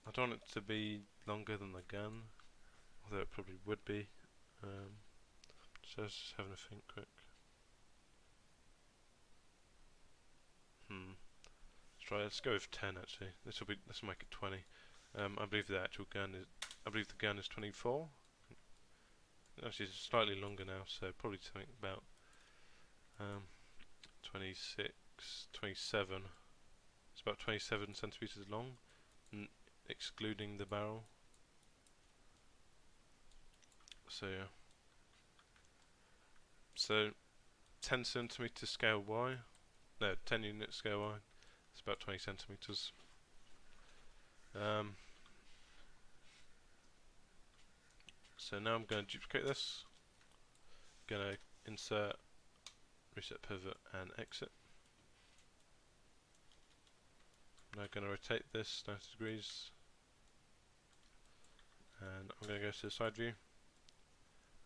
I don't want it to be longer than the gun, although it probably would be. So let's just having a think quick. Let's go with 10 actually. This will make it 20. I believe the actual gun is 24. Actually, it's slightly longer now, so probably something about 26, 27. It's about 27 centimeters long, excluding the barrel. So yeah. So 10 centimeter scale Y. No, 10 unit scale Y. It's about 20 centimeters. So now I'm going to duplicate this. Going to insert, reset pivot, and exit. Now I'm going to rotate this 90 degrees. And I'm going to go to the side view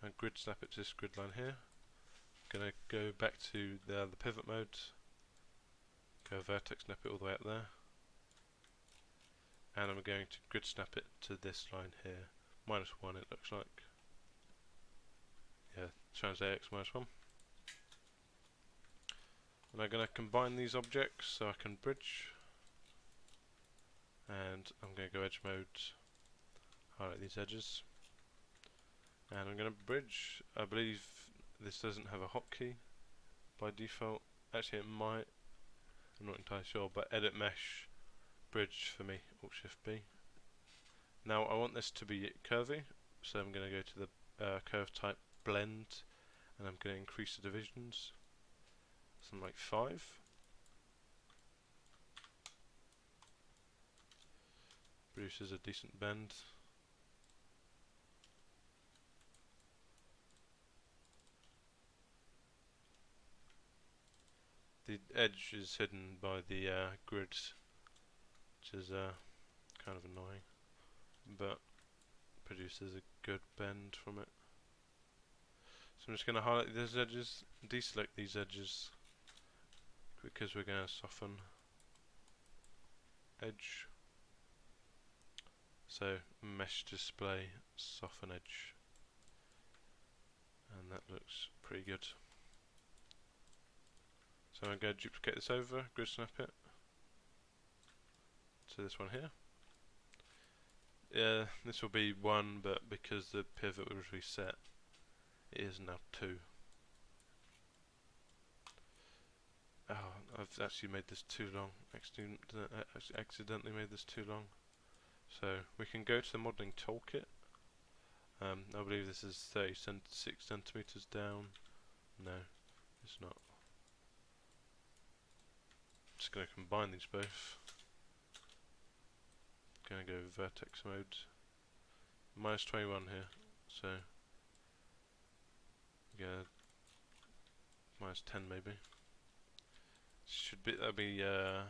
and grid snap it to this grid line here. I'm going to go back to the pivot mode, go vertex snap it all the way up there, and I'm going to grid snap it to this line here, -1 it looks like. Yeah, trans AX -1. And I'm going to combine these objects so I can bridge, and I'm going to go edge mode, highlight these edges, and I'm going to bridge. I believe this doesn't have a hotkey by default. Actually it might, I'm not entirely sure, but edit mesh, bridge for me, Alt Shift B. Now I want this to be curvy, so I'm going to go to the curve type blend, and I'm going to increase the divisions, something like 5. Produces a decent bend. The edge is hidden by the grids, which is kind of annoying, but produces a good bend from it. So I'm just going to highlight these edges, deselect these edges, because we're going to soften edge. So mesh display, soften edge, and that looks pretty good. So I'm going to duplicate this over, grid snap it to this one here. Yeah, this will be 1, but because the pivot was reset, it is now 2. Oh, I've actually made this too long. Accidentally made this too long. So we can go to the modeling toolkit. I believe this is 36 centimeters down. No, it's not. Just going to combine these both. Going to go vertex mode. -21 here, so yeah, -10 maybe. Should be, that'll be yeah,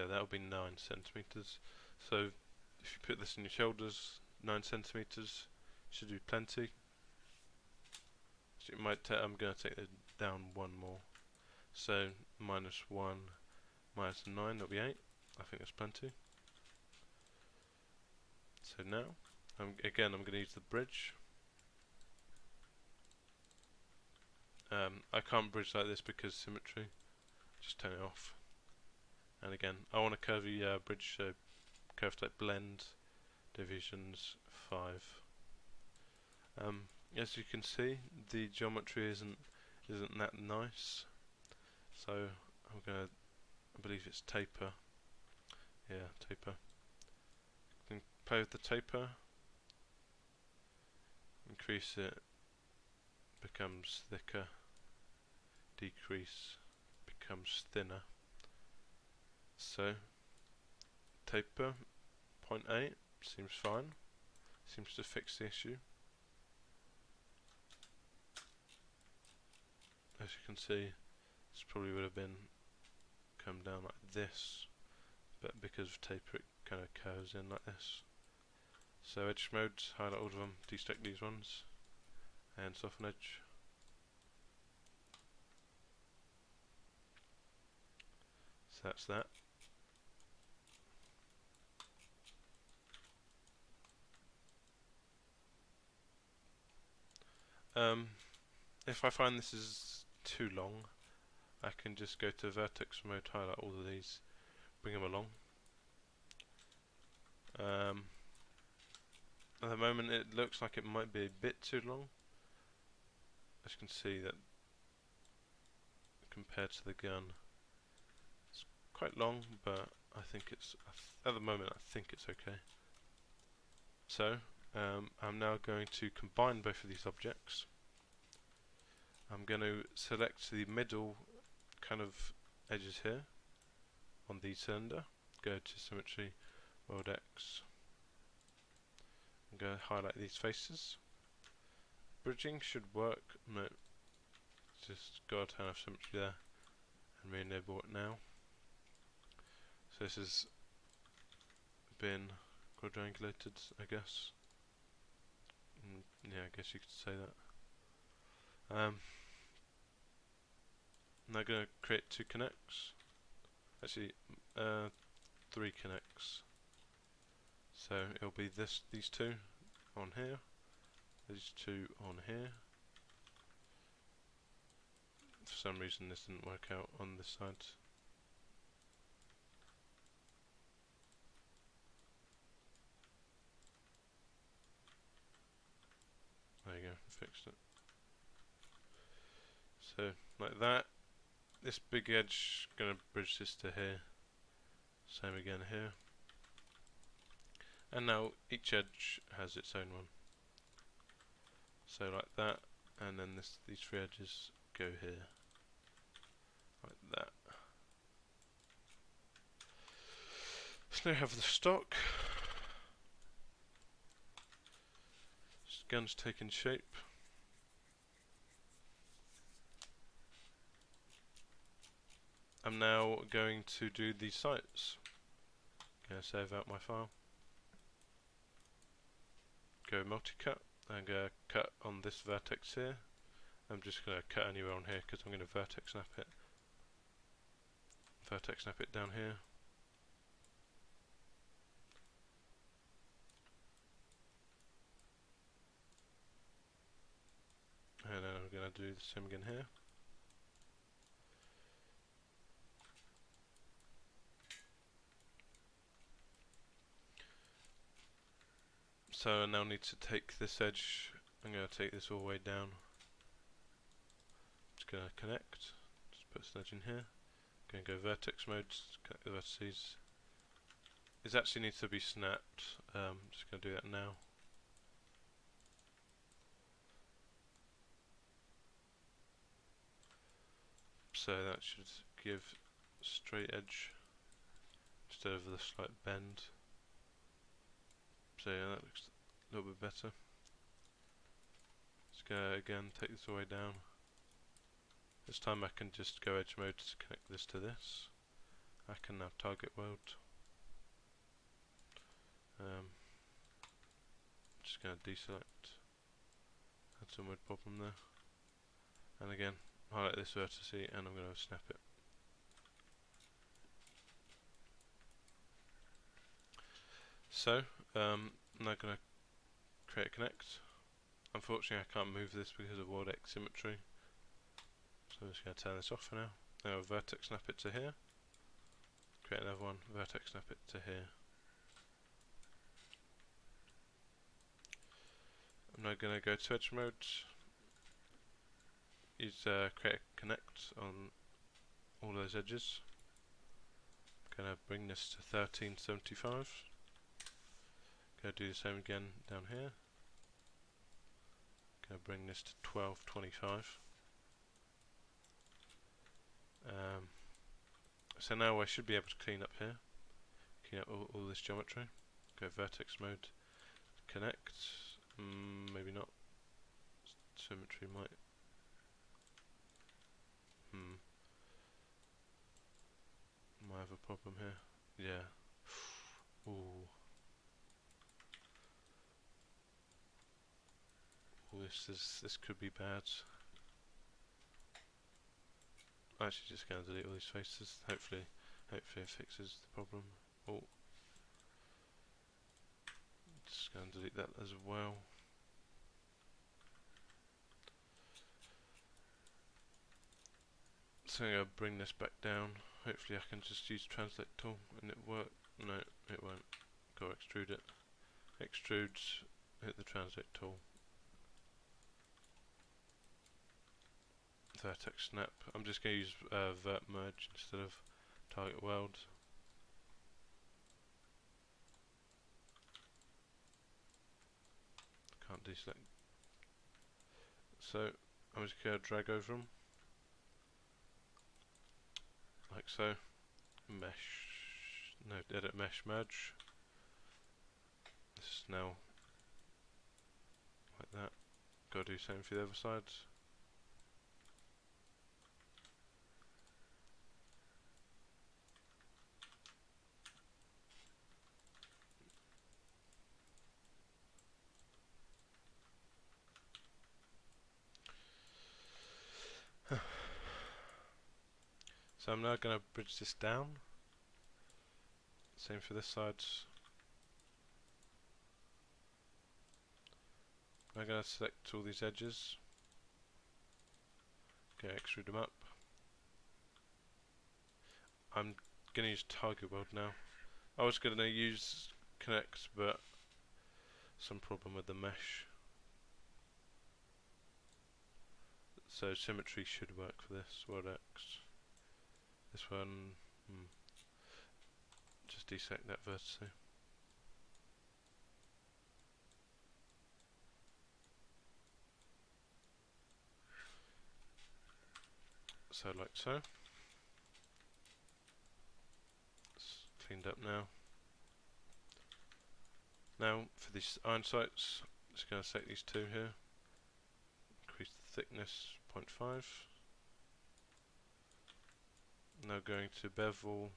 that'll be 9 centimeters. So if you put this in your shoulders, 9 centimeters should do plenty. So it might I'm going to take it down 1 more. So -1 -9, that'll be 8. I think that's plenty. So now, again, I'm going to use the bridge. I can't bridge like this because symmetry. Just turn it off. And again, I want a curvy bridge, so curve type blend, divisions 5. As you can see, the geometry isn't that nice. So I'm gonna, I believe it's taper. Yeah, taper. Then play with the taper. Increase it, becomes thicker. Decrease, becomes thinner. So taper 0.8 seems fine. Seems to fix the issue. As you can see, this probably would have been come down like this, but because of taper it kind of curves in like this. So edge mode, highlight all of them, deselect these ones, and soften edge. So that's that. If I find this is too long, I can just go to vertex mode, highlight all of these, bring them along. At the moment it looks like it might be a bit too long. As you can see that compared to the gun, it's quite long, but I think it's, at the moment I think it's okay. So I'm now going to combine both of these objects. I'm going to select the middle kind of edges here on the cylinder, go to Symmetry, World X, and go highlight these faces. Bridging should work. No, just go to turn off Symmetry there and re-enable it now. So this has been quadrangulated, I guess. Yeah, I guess you could say that. I'm now going to create 2 connects. Actually, 3 connects. So it'll be these 2 on here, these 2 on here. For some reason this didn't work out on this side. There you go, fixed it. So like that. This big edge, gonna bridge this to here. Same again here. And now each edge has its own one. So like that, and then these 3 edges go here. Like that. So now we have the stock. Gun's taken shape. I'm now going to do the sights. Going to save out my file. Go multi-cut and go cut on this vertex here. I'm just going to cut anywhere on here because I'm going to vertex snap it. Vertex snap it down here. And then I'm going to do the same again here. So I now need to take this edge, I'm going to take this all the way down. Just going to connect, just put this edge in here. Going to go vertex mode, connect the vertices. This actually needs to be snapped, just going to do that now. So that should give straight edge instead of the slight bend. So yeah, that looks a little bit better. Let's go again, take this all the way down. This time I can just go edge mode to connect this to this. I can now target world. Just going to deselect. Had some weird problem there. And again, highlight this vertex and I'm going to snap it. So, I'm now going to create a connect. Unfortunately I can't move this because of World X symmetry. So I'm just going to turn this off for now. Now vertex snap it to here. Create another one, vertex snap it to here. I'm now going to go to edge mode. Use create a connect on all those edges. I'm going to bring this to 1375. Going to do the same again down here. Going to bring this to 1225. So now I should be able to clean up here. Clean up all this geometry. Go vertex mode. Connect. Maybe not. Symmetry might. Might have a problem here. Yeah. Ooh. This could be bad. I'm actually just going to delete all these faces. Hopefully it fixes the problem. Oh. Just going to delete that as well. So I'm going to bring this back down. Hopefully I can just use translate tool and it work. No, it won't. Go extrude it. Extrude, hit the translate tool. Vertex snap. I'm just going to use vert merge instead of target world. can't deselect. So I'm just going to drag over them like so. Mesh, no, edit mesh merge. This is now like that. Gotta do the same for the other sides. So I'm now going to bridge this down. Same for this side. I'm going to select all these edges. Okay, extrude them up. I'm going to use target weld now. I was going to use connect, but some problem with the mesh. So symmetry should work for this. Weld X. This one, just deselect that vertex. So like so. It's cleaned up now. Now for these iron sights, just going to select these two here. Increase the thickness 0.5. Now going to bevel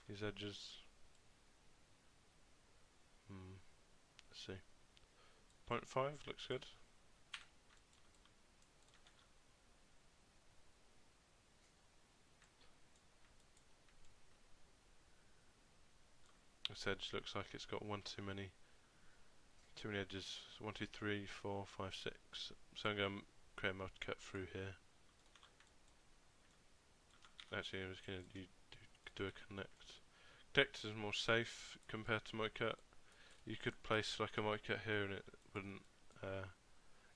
these edges. Let's see. 0.5 looks good. This edge looks like it's got too many edges. 1, 2, 3, 4, 5, 6. So I'm going to create a multi-cut through here. Actually, I'm just going to do a connect. Connect is more safe compared to multi-cut. You could place like a multi-cut here, and it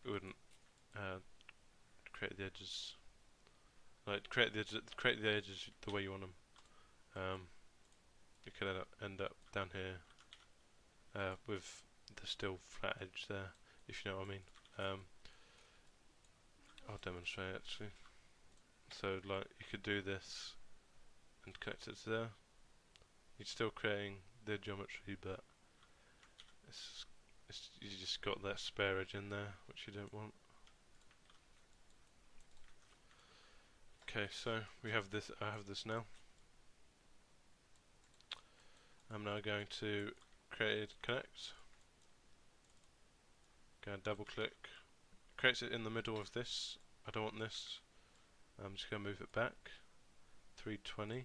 wouldn't create the edges. Like create the edges the way you want them. You could end up down here with the still flat edge there, if you know what I mean. I'll demonstrate actually. So like you could do this and connect it to there. You're still creating the geometry, but you just got that spare edge in there, which you don't want. Okay, so we have this. I have this now. I'm now going to create connect. Go and double click. Creates it in the middle of this. I don't want this. I'm just going to move it back 320, and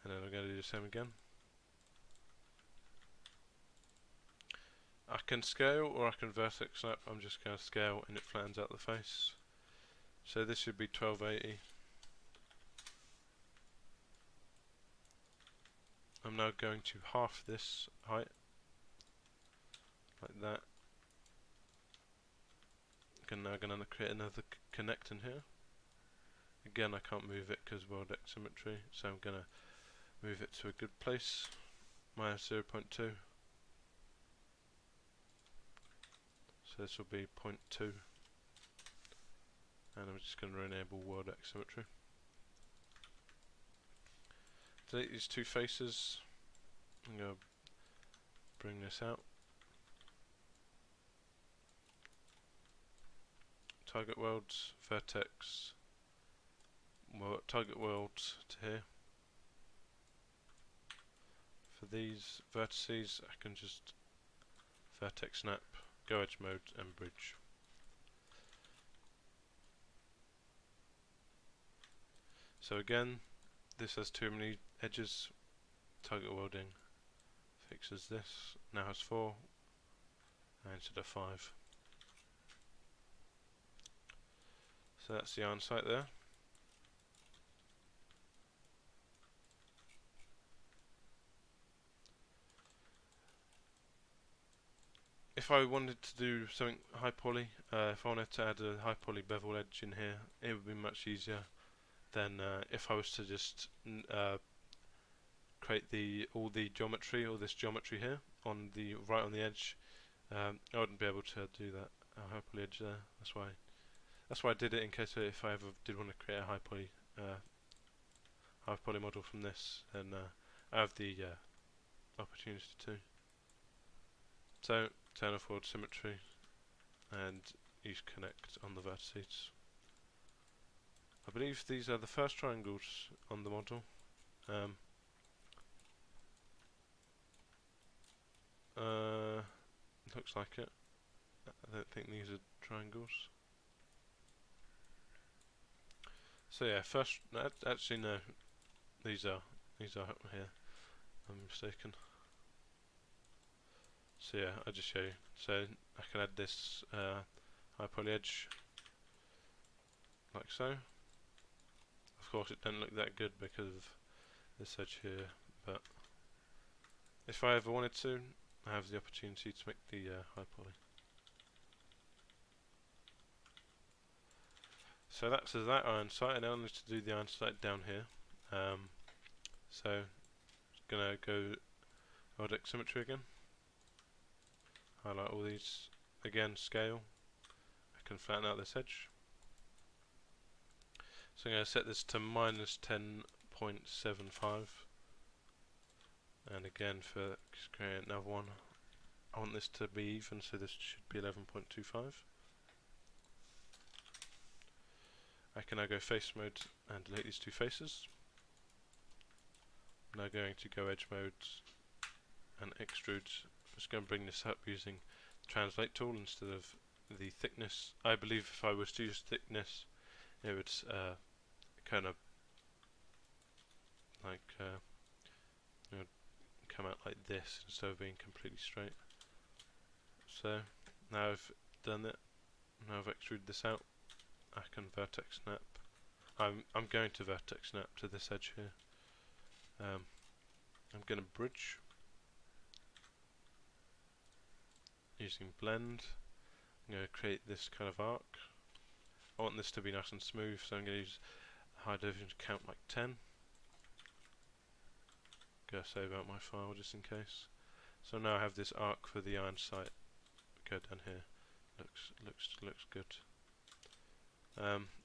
then I'm going to do the same again. I can scale or I can vertex snap. I'm just going to scale and it flattens out the face. So this should be 1280. I'm now going to half this height, like that. I'm now going to create another connect in here. Again, I can't move it because Weld X symmetry, so I'm going to move it to a good place, minus 0.2. So this will be 0.2, and I'm just going to enable Weld X symmetry. Delete these two faces. I'm going to bring this out. Target welds, vertex, target welds to here. For these vertices, I can just vertex snap, go edge mode, and bridge. So again, this has too many edges. Target welding fixes this. Now has 4 instead of 5. So that's the iron sight there. If I wanted to do something high poly, if I wanted to add a high poly bevel edge in here, it would be much easier than if I was to just create all the geometry, or this geometry here, right on the edge, I wouldn't be able to do that high poly edge there. That's why I did it, in case if I ever did want to create a high poly model from this, and I have the opportunity to. So turn off forward symmetry and use connect on the vertices. I believe these are the first triangles on the model. Looks like it. I don't think these are triangles. So yeah, actually no, these are here. I'm mistaken. So yeah, I'll just show you. So I can add this high poly edge like so. Of course, it doesn't look that good because of this edge here, but if I ever wanted to, I have the opportunity to make the high poly. So that's that iron sight, and now I need to do the iron sight down here. So gonna go Vortex Symmetry again. Highlight all these again, scale. I can flatten out this edge. So I'm going to set this to minus 10.75, and again for create another one, I want this to be even, so this should be 11.25. I can now go face mode and delete these two faces. I'm now going to go edge mode and extrude. I'm just going to bring this up using the translate tool instead of the thickness. I believe if I was to use thickness, it would kind of like you know, come out like this instead of being completely straight. So now I've done it. Now I've extruded this out. I can vertex snap. I'm going to vertex snap to this edge here. I'm going to bridge using blend. I'm going to create this kind of arc. I want this to be nice and smooth, so I'm going to use high division to count like 10. Go save out my file just in case. So now I have this arc for the iron sight. Go down here. Looks good.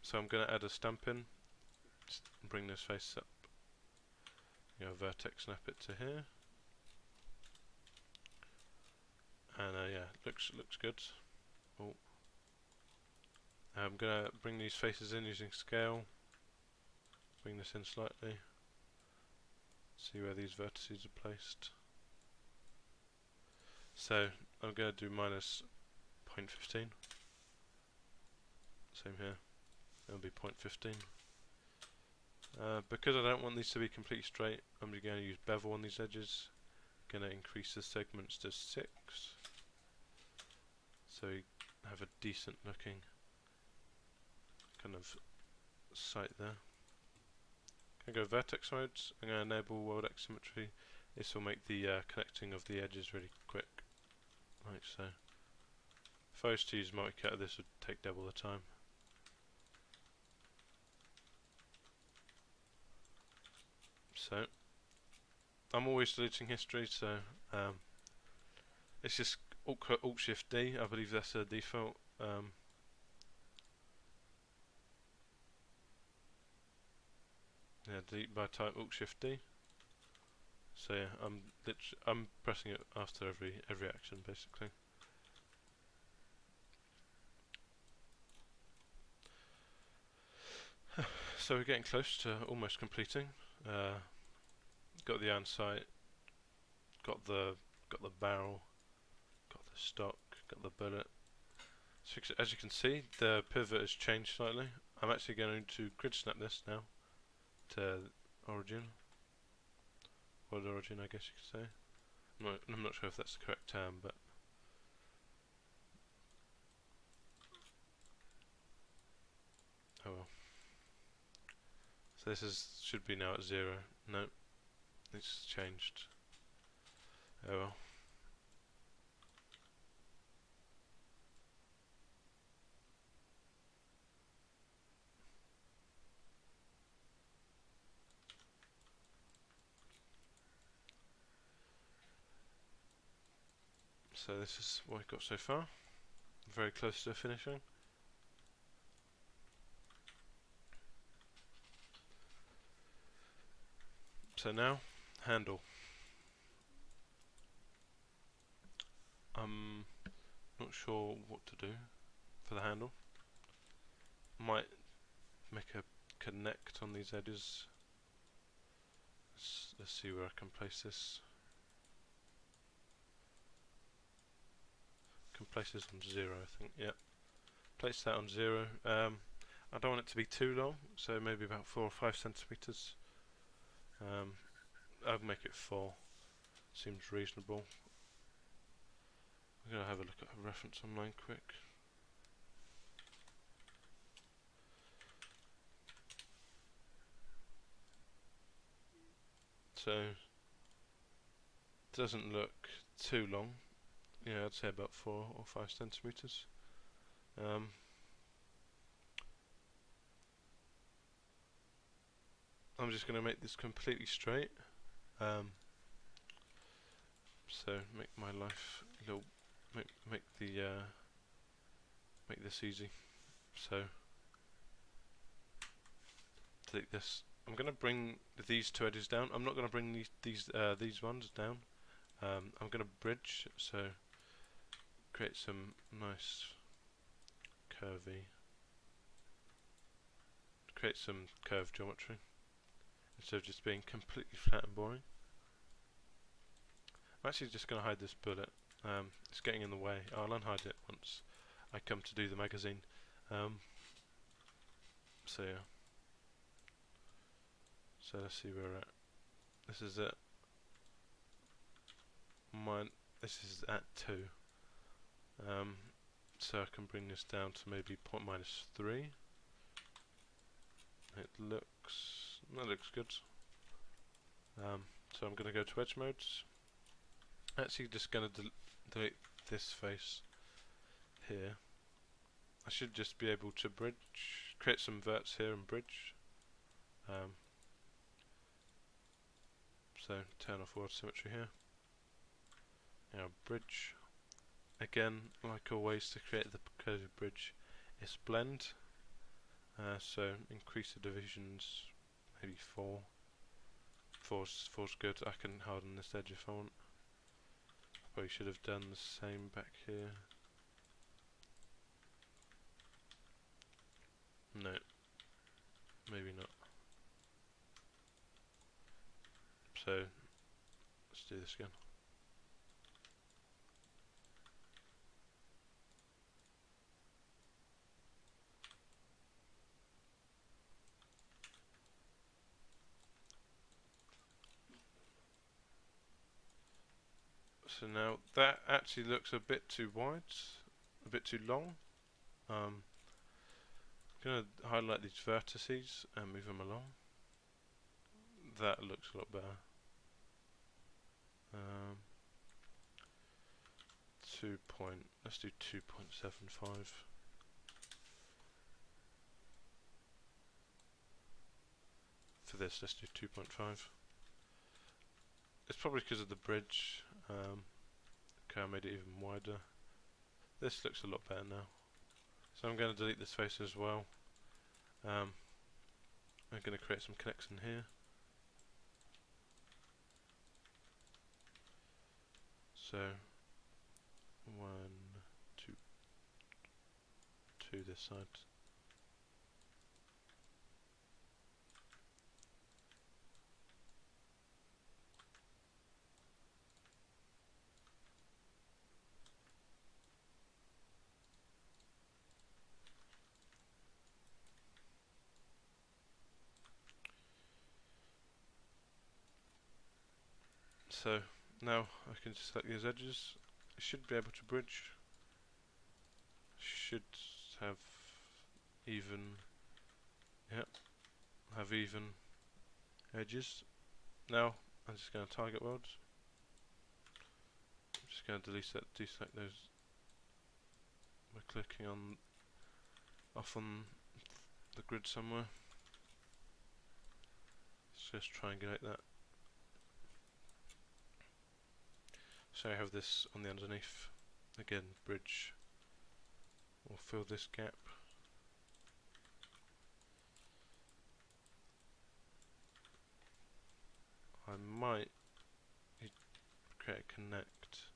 So I'm going to add a stamp in. Just bring this face up. Vertex snap it to here. And yeah, looks good. Oh. I'm going to bring these faces in using scale. Bring this in slightly. See where these vertices are placed. So I'm going to do minus 0.15. Same here. It'll be 0.15. Because I don't want these to be completely straight, I'm going to use bevel on these edges. Going to increase the segments to 6, so you have a decent looking kind of sight there. I'm going to go vertex modes. I'm going to enable World X Symmetry. This will make the connecting of the edges really quick, like so. If I was to use multi-cutter, this would take double the time. So I'm always deleting history, so it's just Alt Shift D. I believe that's a default. Yeah, delete by type Alt Shift D. So yeah, I'm pressing it after every action basically. So we're getting close to almost completing. Got the iron sight, got the barrel, got the stock, got the bullet. So as you can see, the pivot has changed slightly. I'm actually going to grid snap this now to origin. World origin, I guess you could say. I'm not sure if that's the correct term, but oh well. So this should be now at 0. No, it's changed. Oh well. So this is what I've got so far. Very close to finishing. So now, handle. I'm not sure what to do for the handle. Might make a connect on these edges. Let's see where I can place this. Can place this on 0, I think. Yep. Place that on 0. I don't want it to be too long, so maybe about 4 or 5 centimeters. I'll make it 4. Seems reasonable. I'm gonna have a look at a reference online quick. So it doesn't look too long. Yeah, I'd say about 4 or 5 centimeters. I'm just going to make this completely straight. So make my life a little, make this easy. So delete this. I'm going to bring these 2 edges down. I'm not going to bring these ones down. I'm going to bridge. So create some nice curvy. Create some curved geometry instead of just being completely flat and boring. I'm actually just going to hide this bullet. It's getting in the way. I'll unhide it once I come to do the magazine. So yeah. So let's see where we're at. This is at this is at 2. So I can bring this down to maybe -3. That looks good. So I'm going to go to edge modes. Actually just going to delete this face here. I should just be able to bridge, create some verts here and bridge. So turn off word symmetry here. Now bridge. Again, like always, to create the curvy bridge, it's blend. So increase the divisions, maybe 4. 4's good. I can harden this edge if I want. Probably should have done the same back here. No, maybe not. So let's do this again. So now that actually looks a bit too wide, a bit too long. I'm going to highlight these vertices and move them along. That looks a lot better. 2 point, let's do 2.75. For this, let's do 2.5. It's probably because of the bridge. Okay, I made it even wider. This looks a lot better now. So I'm going to delete this face as well. I'm going to create some connects in here. So 1, 2, 2 this side. So now I can just select these edges. I should be able to bridge. Should have even, yep, have even edges. Now I'm just going to target worlds. I'm just going to deselect those by clicking on off on the grid somewhere. Let's just triangulate that. So I have this on the underneath. again, bridge will fill this gap. I might create a connect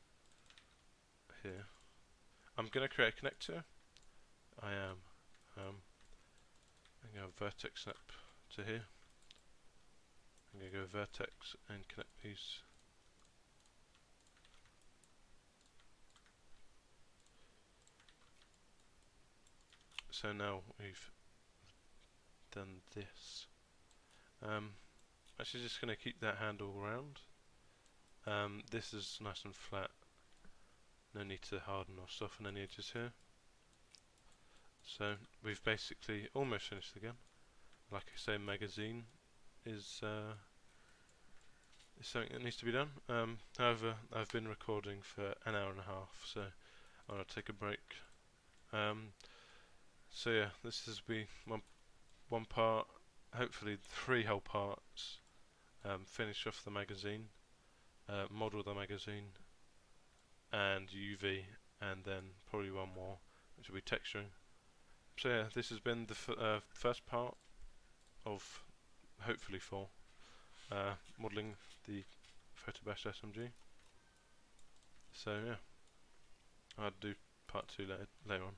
here. I'm going to create a connector. I am. I'm going to vertex up to here. I'm going to go vertex and connect these. So now we've done this. Actually just going to keep that handle around. This is nice and flat. No need to harden or soften any edges here. So we've basically almost finished again. Like I say, magazine is something that needs to be done. However, I've been recording for an hour and a half, so I'm going to take a break. So yeah, this has been one part, hopefully 3 whole parts. Finish off the magazine, model the magazine, and UV, and then probably one more, which will be texturing. So yeah, this has been the first part of hopefully 4, modelling the Photobash SMG. So yeah, I'll do part 2 later on.